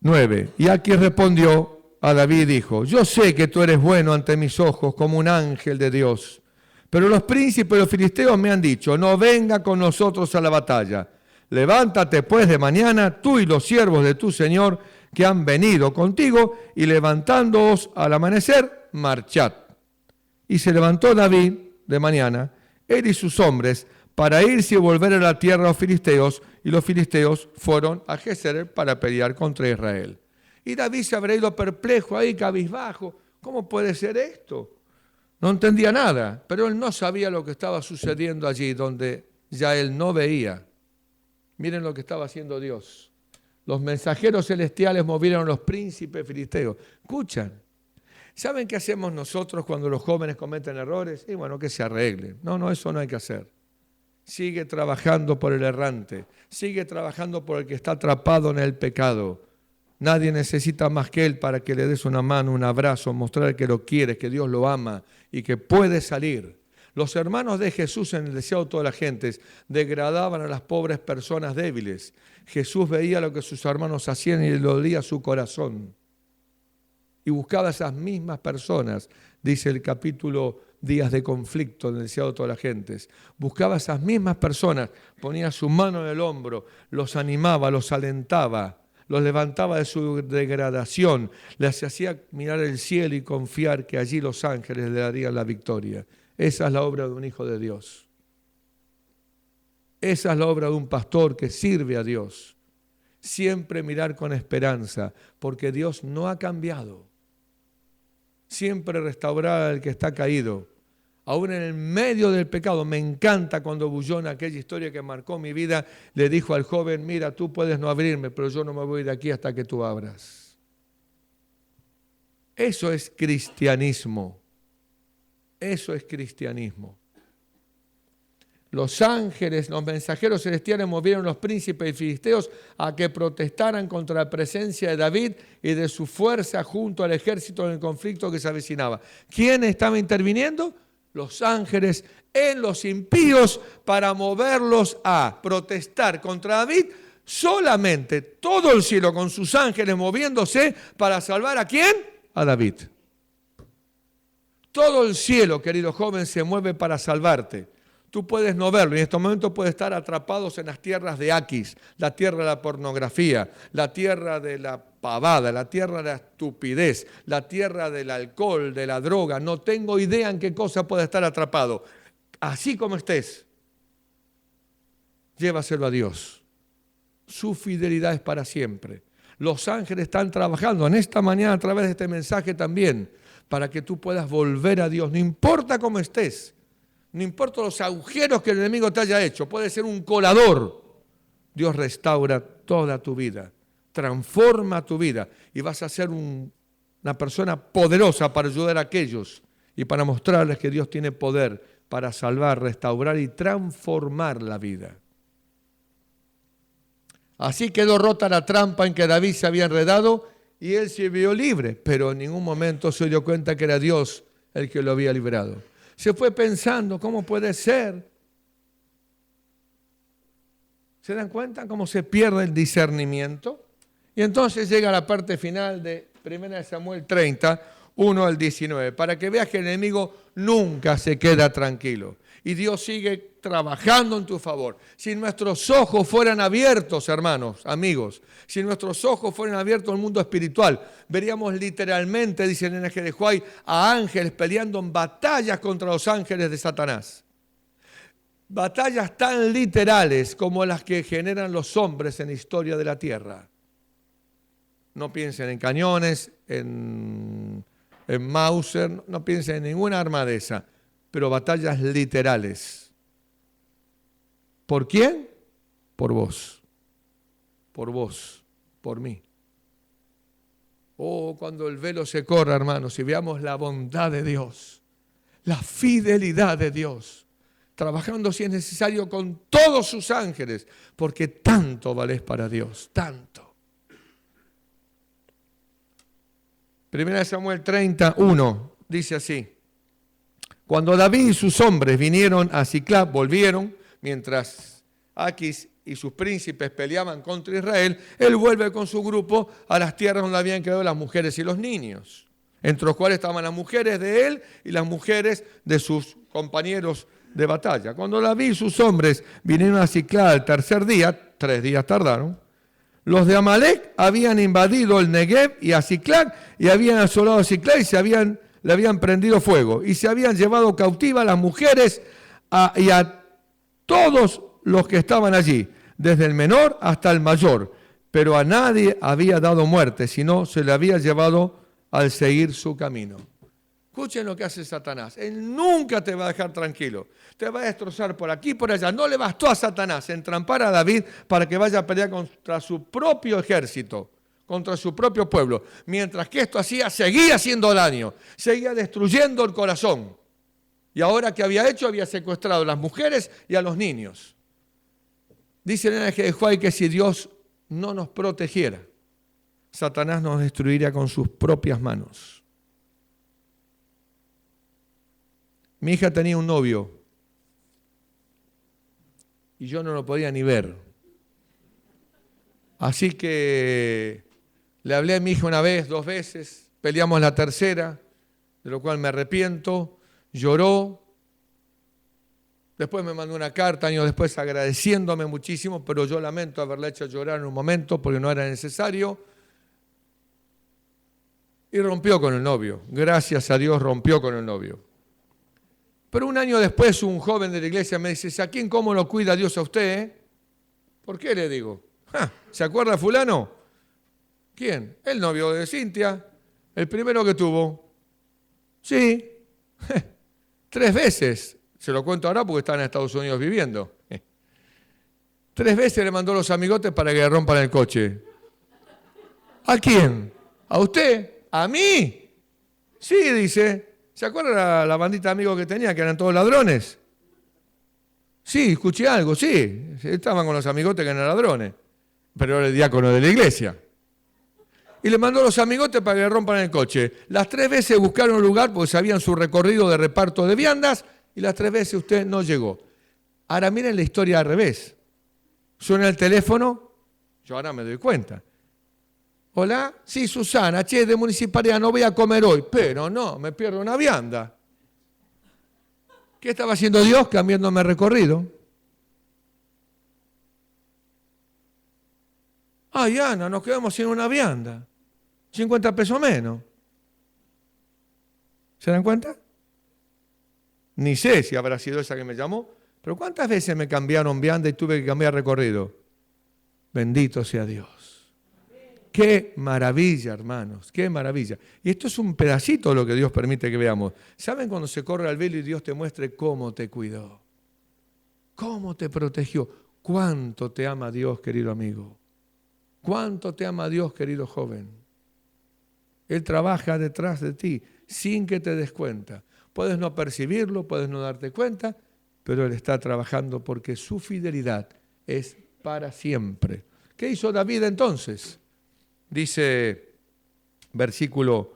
9. Y Aquis respondió a David y dijo, yo sé que tú eres bueno ante mis ojos como un ángel de Dios. Pero los príncipes de los filisteos me han dicho, no venga con nosotros a la batalla. Levántate pues de mañana, tú y los siervos de tu Señor que han venido contigo, y levantándoos al amanecer, marchad. Y se levantó David de mañana, él y sus hombres, para irse y volver a la tierra de los filisteos, y los filisteos fueron a Jezreel para pelear contra Israel. Y David se habrá ido perplejo ahí, cabizbajo. ¿Cómo puede ser esto? No entendía nada, pero él no sabía lo que estaba sucediendo allí, donde ya él no veía. Miren lo que estaba haciendo Dios. Los mensajeros celestiales movieron a los príncipes filisteos. Escuchan. ¿Saben qué hacemos nosotros cuando los jóvenes cometen errores? Y bueno, que se arreglen. No, eso no hay que hacer. Sigue trabajando por el errante. Sigue trabajando por el que está atrapado en el pecado. Nadie necesita más que él para que le des una mano, un abrazo, mostrar que lo quieres, que Dios lo ama y que puede salir. Los hermanos de Jesús en el deseo de todas las gentes degradaban a las pobres personas débiles. Jesús veía lo que sus hermanos hacían y le dolía su corazón. Y buscaba a esas mismas personas, dice el capítulo Días de conflicto en el deseo de todas las gentes. Buscaba a esas mismas personas, ponía su mano en el hombro, los animaba, los alentaba, los levantaba de su degradación, les hacía mirar el cielo y confiar que allí los ángeles le darían la victoria. Esa es la obra de un hijo de Dios. Esa es la obra de un pastor que sirve a Dios. Siempre mirar con esperanza, porque Dios no ha cambiado. Siempre restaurar al que está caído. Aún en el medio del pecado, me encanta cuando Bullón, aquella historia que marcó mi vida, le dijo al joven, mira, tú puedes no abrirme, pero yo no me voy de aquí hasta que tú abras. Eso es cristianismo. Eso es cristianismo. Los ángeles, los mensajeros celestiales movieron a los príncipes filisteos a que protestaran contra la presencia de David y de su fuerza junto al ejército en el conflicto que se avecinaba. ¿Quién estaba interviniendo? Los ángeles en los impíos para moverlos a protestar contra David. Solamente todo el cielo con sus ángeles moviéndose para salvar ¿a quién? A David. Todo el cielo, querido joven, se mueve para salvarte. Tú puedes no verlo y en estos momentos puedes estar atrapados en las tierras de Aquis, la tierra de la pornografía, la tierra de la pavada, la tierra de la estupidez, la tierra del alcohol, de la droga. No tengo idea en qué cosa puede estar atrapado. Así como estés, llévaselo a Dios. Su fidelidad es para siempre. Los ángeles están trabajando en esta mañana a través de este mensaje también para que tú puedas volver a Dios. No importa cómo estés. No importa los agujeros que el enemigo te haya hecho, puede ser un colador. Dios restaura toda tu vida, transforma tu vida y vas a ser una persona poderosa para ayudar a aquellos y para mostrarles que Dios tiene poder para salvar, restaurar y transformar la vida. Así quedó rota la trampa en que David se había enredado y él se vio libre, pero en ningún momento se dio cuenta que era Dios el que lo había librado. Se fue pensando, ¿cómo puede ser? ¿Se dan cuenta cómo se pierde el discernimiento? Y entonces llega la parte final de 1 Samuel 30, 1 al 19, para que veas que el enemigo nunca se queda tranquilo. Y Dios sigue trabajando en tu favor. Si nuestros ojos fueran abiertos, hermanos, amigos, si nuestros ojos fueran abiertos al mundo espiritual, veríamos literalmente, dice el N.G. de Huay, a ángeles peleando en batallas contra los ángeles de Satanás. Batallas tan literales como las que generan los hombres en la historia de la tierra. No piensen en cañones, en Mauser, no piensen en ninguna arma de esa, pero batallas literales. ¿Por quién? Por vos, por mí. Oh, cuando el velo se corra, hermanos, y veamos la bondad de Dios, la fidelidad de Dios, trabajando si es necesario con todos sus ángeles, porque tanto valés para Dios, tanto. 1 Samuel 31 dice así: cuando David y sus hombres vinieron a Siclag, volvieron, mientras Aquis y sus príncipes peleaban contra Israel, él vuelve con su grupo a las tierras donde habían quedado las mujeres y los niños, entre los cuales estaban las mujeres de él y las mujeres de sus compañeros de batalla. Cuando David y sus hombres vinieron a Siclag al tercer día, 3 días tardaron, los de Amalec habían invadido el Negev y a Siclag y habían asolado a Siclag y le habían prendido fuego y se habían llevado cautiva a las mujeres y a todos los que estaban allí, desde el menor hasta el mayor, pero a nadie había dado muerte, sino se le había llevado al seguir su camino. Escuchen lo que hace Satanás. Él nunca te va a dejar tranquilo. Te va a destrozar por aquí y por allá. No le bastó a Satanás entrampar a David para que vaya a pelear contra su propio ejército, contra su propio pueblo. Mientras que esto hacía, seguía haciendo daño, seguía destruyendo el corazón. Y ahora, ¿qué había hecho? Había secuestrado a las mujeres y a los niños. Dice el N.G. de Huay que si Dios no nos protegiera, Satanás nos destruiría con sus propias manos. Mi hija tenía un novio y yo no lo podía ni ver. Así que le hablé a mi hija una vez, 2 veces, peleamos la tercera, de lo cual me arrepiento, lloró. Después me mandó una carta años después agradeciéndome muchísimo, pero yo lamento haberla hecho llorar en un momento porque no era necesario. Y rompió con el novio. Gracias a Dios rompió con el novio. Pero un año después un joven de la iglesia me dice: ¿a quién cómo lo cuida Dios a usted? ¿Por qué? Le digo. ¿Se acuerda fulano? ¿Quién? El novio de Cintia, el primero que tuvo. Sí, 3 veces. Se lo cuento ahora porque está en Estados Unidos viviendo. 3 veces le mandó los amigotes para que le rompan el coche. ¿A quién? ¿A usted? ¿A mí? Sí, dice. ¿Se acuerda la bandita de amigos que tenía, que eran todos ladrones? Sí, escuché algo, sí. Estaban con los amigotes que eran ladrones. Pero era el diácono de la iglesia. Y le mandó los amigotes para que le rompan el coche. Las 3 veces buscaron un lugar porque sabían su recorrido de reparto de viandas y las 3 veces usted no llegó. Ahora miren la historia al revés. Suena el teléfono, yo ahora me doy cuenta. Hola, sí, Susana, che, de municipalidad, no voy a comer hoy, pero no, me pierdo una vianda. ¿Qué estaba haciendo Dios? Cambiándome recorrido. Ay, Ana, nos quedamos sin una vianda. 50 pesos menos. ¿Se dan cuenta? Ni sé si habrá sido esa que me llamó, pero ¿cuántas veces me cambiaron vianda y tuve que cambiar recorrido? Bendito sea Dios. Qué maravilla, hermanos, qué maravilla. Y esto es un pedacito de lo que Dios permite que veamos. ¿Saben cuando se corre al velo y Dios te muestre cómo te cuidó? ¿Cómo te protegió? ¿Cuánto te ama Dios, querido amigo? ¿Cuánto te ama Dios, querido joven? Él trabaja detrás de ti sin que te des cuenta. Puedes no percibirlo, puedes no darte cuenta, pero Él está trabajando porque su fidelidad es para siempre. ¿Qué hizo David entonces? Dice versículo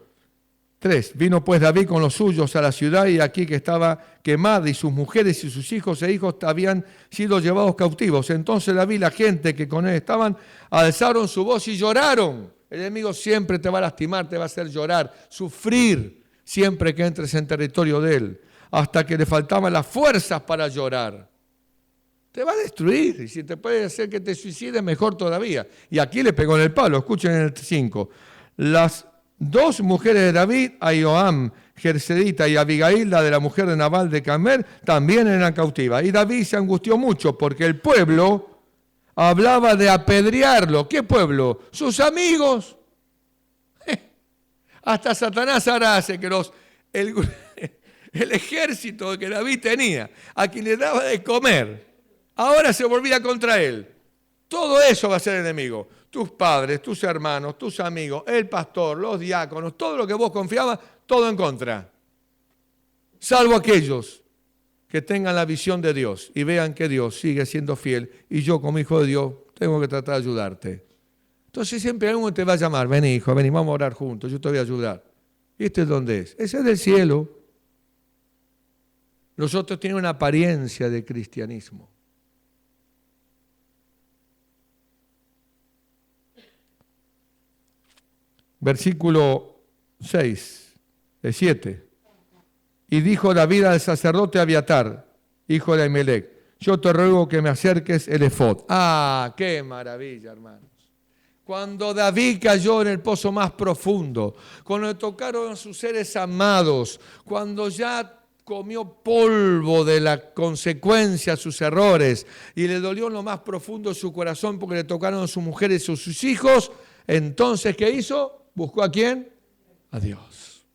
3. Vino pues David con los suyos a la ciudad y aquí que estaba quemada y sus mujeres y sus hijos e hijos habían sido llevados cautivos. Entonces David y la gente que con él estaban alzaron su voz y lloraron. El enemigo siempre te va a lastimar, te va a hacer llorar, sufrir siempre que entres en territorio de él, hasta que le faltaban las fuerzas para llorar. Te va a destruir y si te puede hacer que te suicides, mejor todavía. Y aquí le pegó en el palo, escuchen en el 5. Las 2 mujeres de David, Ahinoam, Jersedita y Abigail, la de la mujer de Nabal de Carmel, también eran cautivas. Y David se angustió mucho porque el pueblo hablaba de apedrearlo. ¿Qué pueblo? Sus amigos. Hasta Satanás ahora hace que el ejército que David tenía, a quien le daba de comer, ahora se volvía contra él. Todo eso va a ser enemigo. Tus padres, tus hermanos, tus amigos, el pastor, los diáconos, todo lo que vos confiabas, todo en contra. Salvo aquellos que tengan la visión de Dios y vean que Dios sigue siendo fiel y yo como hijo de Dios tengo que tratar de ayudarte. Entonces siempre alguien te va a llamar, ven hijo, ven y vamos a orar juntos, yo te voy a ayudar. ¿Y este es dónde es? Ese es del cielo. Los otros tienen una apariencia de cristianismo. Versículo 6, 7. Y dijo David al sacerdote Abiatar, hijo de Ahimelech, yo te ruego que me acerques el efod. ¡Ah, qué maravilla, hermanos! Cuando David cayó en el pozo más profundo, cuando le tocaron a sus seres amados, cuando ya comió polvo de la consecuencia de sus errores y le dolió en lo más profundo de su corazón porque le tocaron a sus mujeres y a sus hijos, entonces, ¿qué hizo? ¿Buscó a quién? A Dios.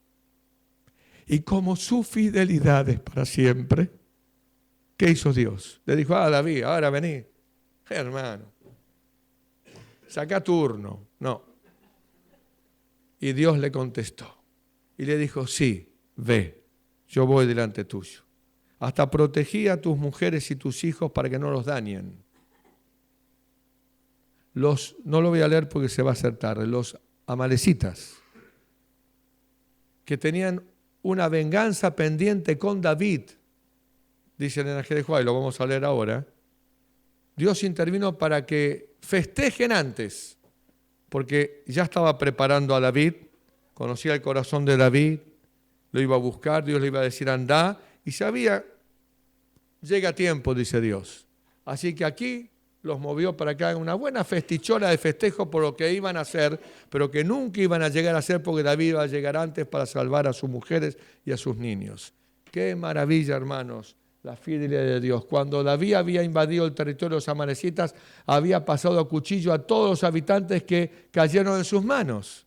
Y como su fidelidad es para siempre, ¿qué hizo Dios? Le dijo, David, ahora vení. Hermano, saca turno. No. Y Dios le contestó. Y le dijo, sí, ve, yo voy delante tuyo. Hasta protegí a tus mujeres y tus hijos para que no los dañen. No lo voy a leer porque se va a hacer tarde. Los amalecitas, que tenían una venganza pendiente con David, dicen en Ángel de Juárez, lo vamos a leer ahora. Dios intervino para que festejen antes, porque ya estaba preparando a David, conocía el corazón de David, lo iba a buscar, Dios le iba a decir anda, y sabía, llega tiempo, dice Dios. Así que aquí los movió para que hagan una buena festichola de festejo por lo que iban a hacer, pero que nunca iban a llegar a hacer porque David iba a llegar antes para salvar a sus mujeres y a sus niños. ¡Qué maravilla, hermanos! La fidelidad de Dios. Cuando David había invadido el territorio de los amalecitas, había pasado a cuchillo a todos los habitantes que cayeron en sus manos.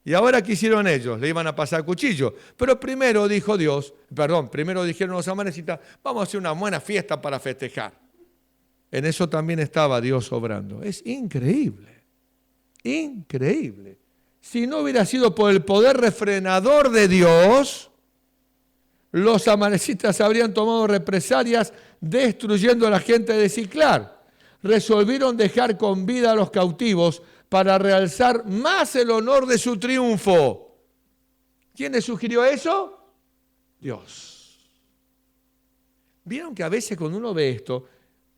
Y ahora, ¿qué hicieron ellos? Le iban a pasar cuchillo. Pero primero primero dijeron los amalecitas, vamos a hacer una buena fiesta para festejar. En eso también estaba Dios obrando. Es increíble, increíble. Si no hubiera sido por el poder refrenador de Dios, los amalecitas habrían tomado represalias destruyendo a la gente de Siclar. Resolvieron dejar con vida a los cautivos para realzar más el honor de su triunfo. ¿Quién le sugirió eso? Dios. ¿Vieron que a veces cuando uno ve esto,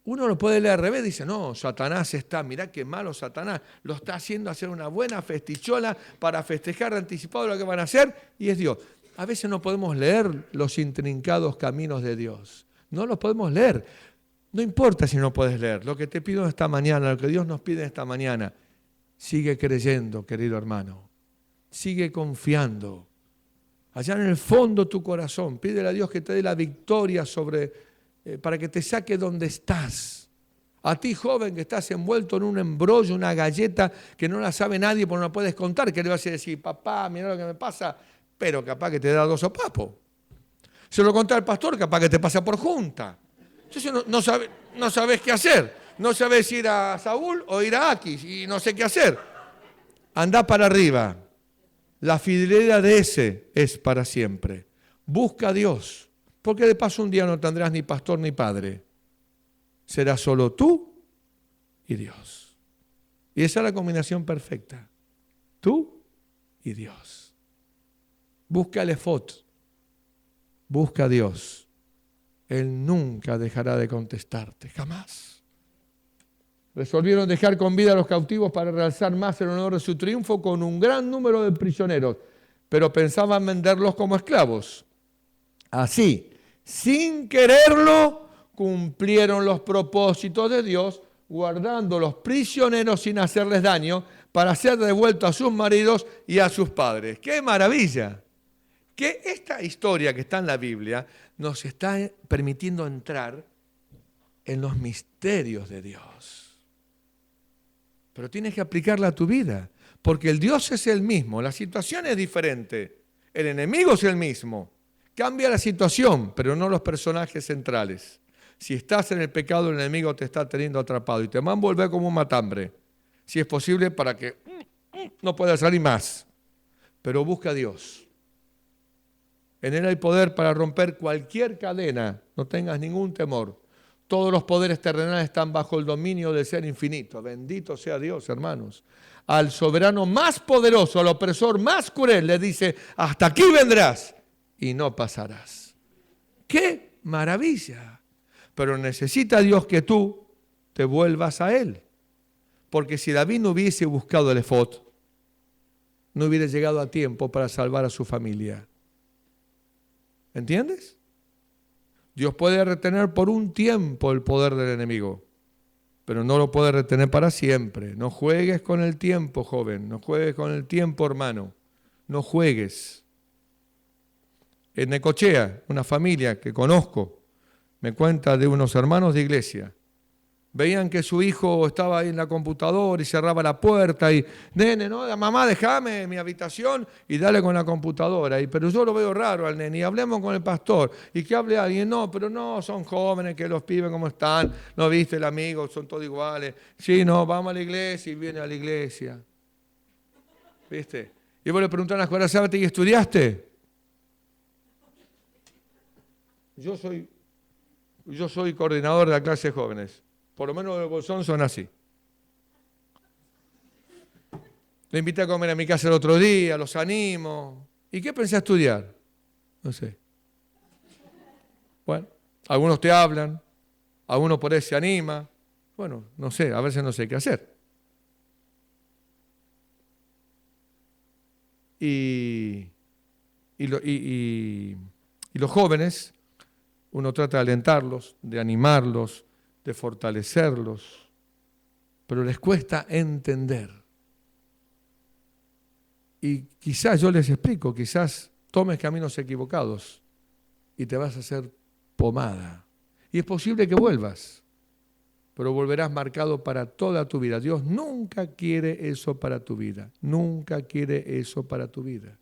uno lo puede leer al revés? Dice, no, Satanás mirá qué malo Satanás, lo está haciendo hacer una buena festichola para festejar anticipado lo que van a hacer, y es Dios. A veces no podemos leer los intrincados caminos de Dios. No los podemos leer. No importa si no puedes leer. Lo que te pido esta mañana, lo que Dios nos pide esta mañana, sigue creyendo, querido hermano. Sigue confiando. Allá en el fondo de tu corazón, pídele a Dios que te dé la victoria para que te saque donde estás. A ti, joven, que estás envuelto en un embrollo, una galleta que no la sabe nadie porque no la puedes contar, que le vas a decir, papá, mira lo que me pasa, pero capaz que te da 2 sopapos. Se lo contá al pastor, capaz que te pasa por junta. Entonces no sabes qué hacer. No sabes ir a Saúl o ir a Aquis y no sé qué hacer. Andá para arriba. La fidelidad de ese es para siempre. Busca a Dios, porque de paso un día no tendrás ni pastor ni padre. Serás solo tú y Dios. Y esa es la combinación perfecta. Tú y Dios. Busca el efod. Busca a Dios. Él nunca dejará de contestarte, jamás. Resolvieron dejar con vida a los cautivos para realzar más el honor de su triunfo con un gran número de prisioneros, pero pensaban venderlos como esclavos. Así, sin quererlo, cumplieron los propósitos de Dios, guardando los prisioneros sin hacerles daño, para ser devueltos a sus maridos y a sus padres. ¡Qué maravilla! Que esta historia que está en la Biblia nos está permitiendo entrar en los misterios de Dios. Pero tienes que aplicarla a tu vida, porque el Dios es el mismo, la situación es diferente, el enemigo es el mismo. Cambia la situación, pero no los personajes centrales. Si estás en el pecado, el enemigo te está teniendo atrapado y te va a envolver como un matambre, si es posible, para que no puedas salir más. Pero busca a Dios. En Él hay poder para romper cualquier cadena, no tengas ningún temor. Todos los poderes terrenales están bajo el dominio del Ser infinito. Bendito sea Dios, hermanos. Al soberano más poderoso, al opresor más cruel, le dice, hasta aquí vendrás y no pasarás. ¡Qué maravilla! Pero necesita Dios que tú te vuelvas a Él. Porque si David no hubiese buscado el efod, no hubiera llegado a tiempo para salvar a su familia. ¿Entiendes? Dios puede retener por un tiempo el poder del enemigo, pero no lo puede retener para siempre. No juegues con el tiempo, joven. No juegues con el tiempo, hermano. No juegues. En Necochea, una familia que conozco, me cuenta de unos hermanos de iglesia. Veían que su hijo estaba ahí en la computadora y cerraba la puerta y, nene, no, mamá, déjame en mi habitación y dale con la computadora. Pero yo lo veo raro al nene y hablemos con el pastor y que hable alguien. No, pero no, son jóvenes, que los pibes como están, no viste el amigo, son todos iguales. Sí, no, vamos a la iglesia y viene a la iglesia. ¿Viste? Y vos le preguntás a la escuela, ¿sabes y estudiaste? Yo soy coordinador de la clase de jóvenes. Por lo menos los Bolsón son así. Le invité a comer a mi casa el otro día, los animo. ¿Y qué pensé estudiar? No sé. Bueno, algunos te hablan, algunos por ahí se anima. Bueno, no sé, a veces no sé qué hacer. Y los jóvenes, uno trata de alentarlos, de animarlos, de fortalecerlos, pero les cuesta entender. Y quizás yo les explico, quizás tomes caminos equivocados y te vas a hacer pomada. Y es posible que vuelvas, pero volverás marcado para toda tu vida. Dios nunca quiere eso para tu vida, nunca quiere eso para tu vida.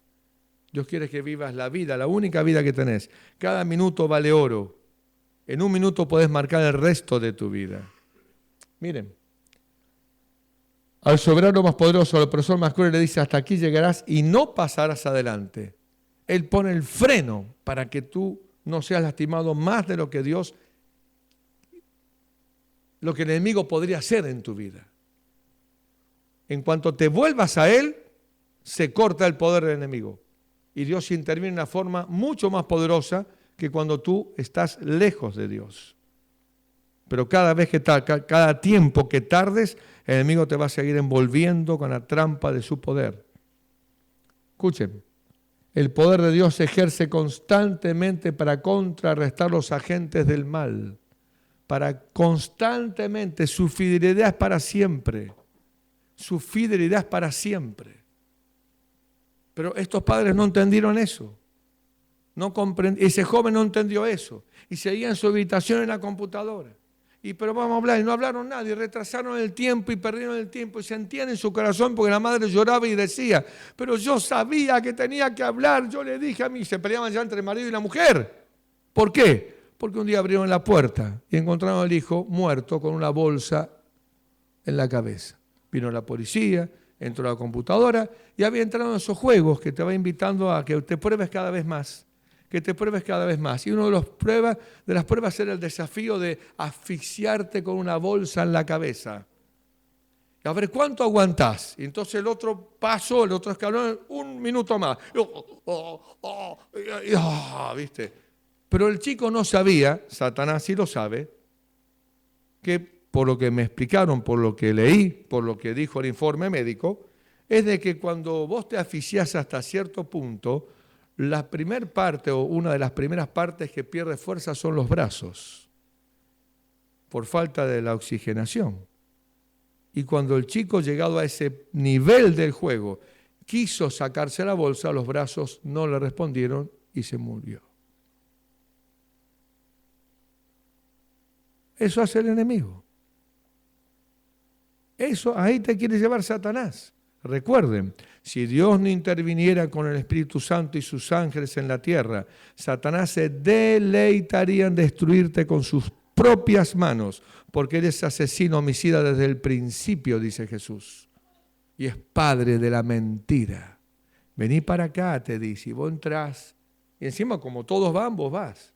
Dios quiere que vivas la vida, la única vida que tenés. Cada minuto vale oro. En un minuto podés marcar el resto de tu vida. Miren, al soberano más poderoso, al opresor más cruel, le dice, hasta aquí llegarás y no pasarás adelante. Él pone el freno para que tú no seas lastimado más de lo que Dios, lo que el enemigo podría hacer en tu vida. En cuanto te vuelvas a Él, se corta el poder del enemigo. Y Dios interviene de una forma mucho más poderosa que cuando tú estás lejos de Dios. Pero cada tiempo que tardes, el enemigo te va a seguir envolviendo con la trampa de su poder. Escuchen, el poder de Dios se ejerce constantemente para contrarrestar los agentes del mal. Constantemente, su fidelidad es para siempre. Su fidelidad es para siempre. Pero estos padres no entendieron eso. Ese joven no entendió eso y seguía en su habitación en la computadora. Pero vamos a hablar, y no hablaron nada, y retrasaron el tiempo y perdieron el tiempo y sentían en su corazón porque la madre lloraba y decía, pero yo sabía que tenía que hablar, yo le dije a mí, se peleaban ya entre el marido y la mujer. ¿Por qué? Porque un día abrieron la puerta y encontraron al hijo muerto con una bolsa en la cabeza. Vino la policía, entró a la computadora y había entrado en esos juegos que te va invitando a que te pruebes cada vez más. Que te pruebes cada vez más. Y una de las pruebas era el desafío de asfixiarte con una bolsa en la cabeza. A ver, ¿cuánto aguantás? Y entonces el otro paso, el otro escalón, 1 minuto más. ¿Viste? Pero el chico no sabía, Satanás sí lo sabe, que por lo que me explicaron, por lo que leí, por lo que dijo el informe médico, es de que cuando vos te asfixiás hasta cierto punto, la primera parte o una de las primeras partes que pierde fuerza son los brazos, por falta de la oxigenación. Y cuando el chico, llegado a ese nivel del juego, quiso sacarse la bolsa, los brazos no le respondieron y se murió. Eso hace el enemigo. Eso, ahí te quiere llevar Satanás. Recuerden, si Dios no interviniera con el Espíritu Santo y sus ángeles en la tierra, Satanás se deleitaría en destruirte con sus propias manos, porque eres asesino, homicida desde el principio, dice Jesús, y es padre de la mentira. Vení para acá, te dice, y vos entrás, y encima como todos van, vos vas.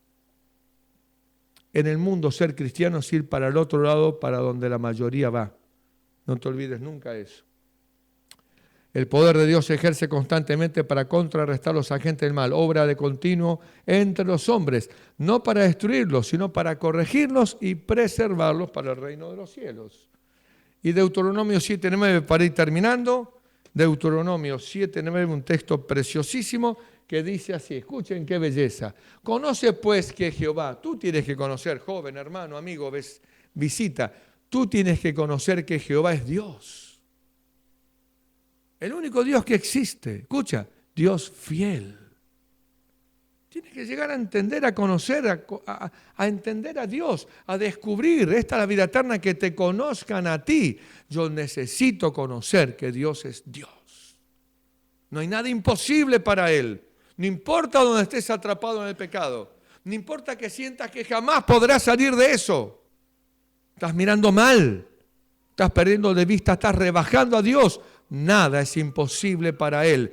En el mundo ser cristiano es ir para el otro lado, para donde la mayoría va. No te olvides nunca eso. El poder de Dios se ejerce constantemente para contrarrestar los agentes del mal, obra de continuo entre los hombres, no para destruirlos, sino para corregirlos y preservarlos para el reino de los cielos. Y Deuteronomio 7:9, para ir terminando, Deuteronomio 7:9, un texto preciosísimo que dice así, escuchen qué belleza. Conoce pues que Jehová, tú tienes que conocer, joven, hermano, amigo, visita, tú tienes que conocer que Jehová es Dios. El único Dios que existe, escucha, Dios fiel. Tienes que llegar a entender, a conocer, a entender a Dios, a descubrir, esta es la vida eterna, que te conozcan a ti. Yo necesito conocer que Dios es Dios. No hay nada imposible para Él. No importa donde estés atrapado en el pecado. No importa que sientas que jamás podrás salir de eso. Estás mirando mal. Estás perdiendo de vista, estás rebajando a Dios. Nada es imposible para Él.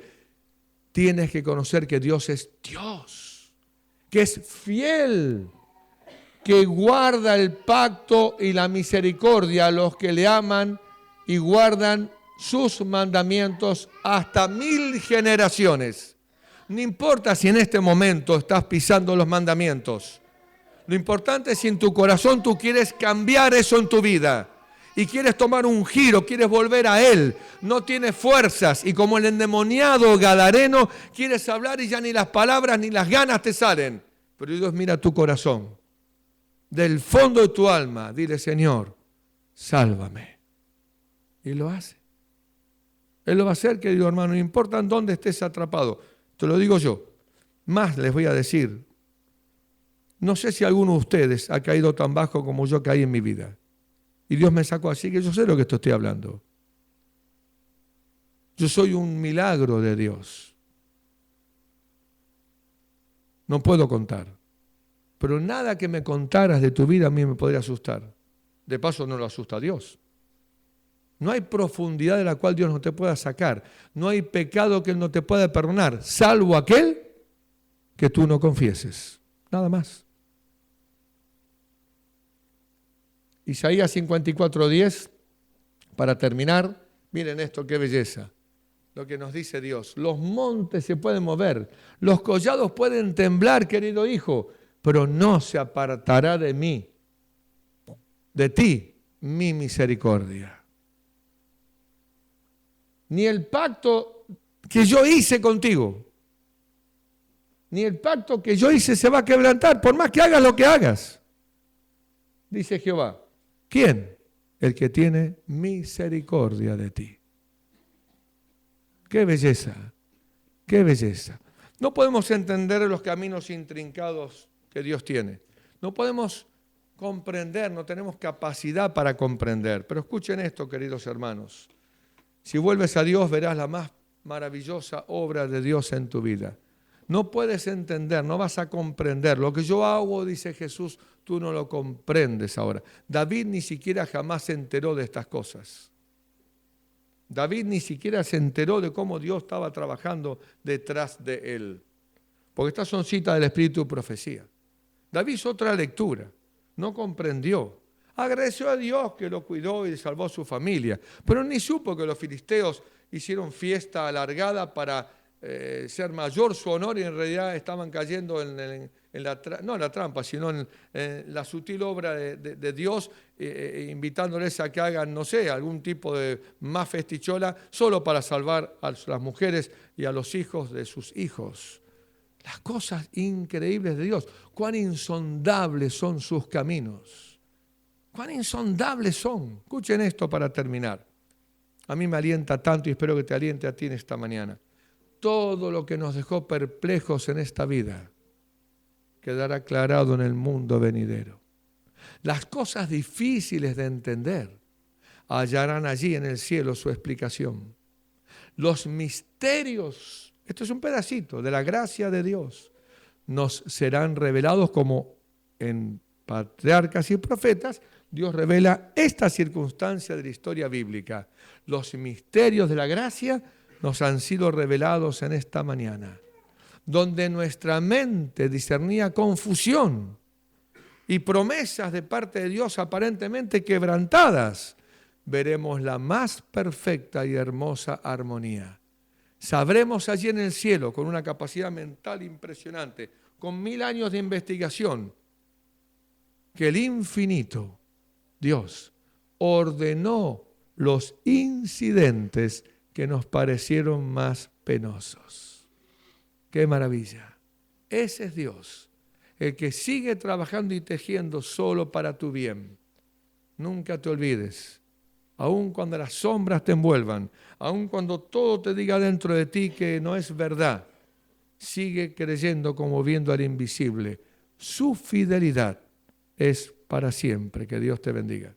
Tienes que conocer que Dios es Dios, que es fiel, que guarda el pacto y la misericordia a los que le aman y guardan sus mandamientos hasta 1000 generaciones. No importa si en este momento estás pisando los mandamientos. Lo importante es si en tu corazón tú quieres cambiar eso en tu vida. Y quieres tomar un giro, quieres volver a Él, no tienes fuerzas y como el endemoniado gadareno quieres hablar y ya ni las palabras ni las ganas te salen. Pero Dios mira tu corazón, del fondo de tu alma, dile Señor, sálvame. Y lo hace. Él lo va a hacer, querido hermano, no importa en dónde estés atrapado, te lo digo yo. Más les voy a decir, no sé si alguno de ustedes ha caído tan bajo como yo caí en mi vida. Y Dios me sacó así, que yo sé lo que estoy hablando. Yo soy un milagro de Dios. No puedo contar. Pero nada que me contaras de tu vida a mí me podría asustar. De paso no lo asusta a Dios. No hay profundidad de la cual Dios no te pueda sacar. No hay pecado que Él no te pueda perdonar, salvo aquel que tú no confieses. Nada más. Isaías 54:10, para terminar, miren esto, qué belleza, lo que nos dice Dios. Los montes se pueden mover, los collados pueden temblar, querido hijo, pero no se apartará de mí, de ti, mi misericordia. Ni el pacto que yo hice contigo, ni el pacto que yo hice se va a quebrantar, por más que hagas lo que hagas, dice Jehová. ¿Quién? El que tiene misericordia de ti. ¡Qué belleza! ¡Qué belleza! No podemos entender los caminos intrincados que Dios tiene. No podemos comprender, no tenemos capacidad para comprender. Pero escuchen esto, queridos hermanos. Si vuelves a Dios, verás la más maravillosa obra de Dios en tu vida. No puedes entender, no vas a comprender. Lo que yo hago, dice Jesús, tú no lo comprendes ahora. David ni siquiera jamás se enteró de estas cosas. David ni siquiera se enteró de cómo Dios estaba trabajando detrás de él. Porque estas son citas del Espíritu y profecía. David hizo otra lectura, no comprendió. Agradeció a Dios que lo cuidó y salvó a su familia, pero ni supo que los filisteos hicieron fiesta alargada para ser mayor su honor y en realidad estaban cayendo en no en la trampa, sino en la sutil obra de Dios, invitándoles a que hagan, no sé, algún tipo de más festichola solo para salvar a las mujeres y a los hijos de sus hijos. Las cosas increíbles de Dios, cuán insondables son sus caminos, cuán insondables son. Escuchen esto para terminar. A mí me alienta tanto y espero que te aliente a ti en esta mañana. Todo lo que nos dejó perplejos en esta vida quedará aclarado en el mundo venidero. Las cosas difíciles de entender hallarán allí en el cielo su explicación. Los misterios, esto es un pedacito de la gracia de Dios, nos serán revelados como en Patriarcas y Profetas. Dios revela esta circunstancia de la historia bíblica. Los misterios de la gracia nos han sido revelados en esta mañana, donde nuestra mente discernía confusión y promesas de parte de Dios aparentemente quebrantadas, veremos la más perfecta y hermosa armonía. Sabremos allí en el cielo, con una capacidad mental impresionante, con 1000 años de investigación, que el infinito Dios ordenó los incidentes que nos parecieron más penosos. ¡Qué maravilla! Ese es Dios, el que sigue trabajando y tejiendo solo para tu bien. Nunca te olvides, aun cuando las sombras te envuelvan, aun cuando todo te diga dentro de ti que no es verdad, sigue creyendo como viendo al invisible. Su fidelidad es para siempre. Que Dios te bendiga.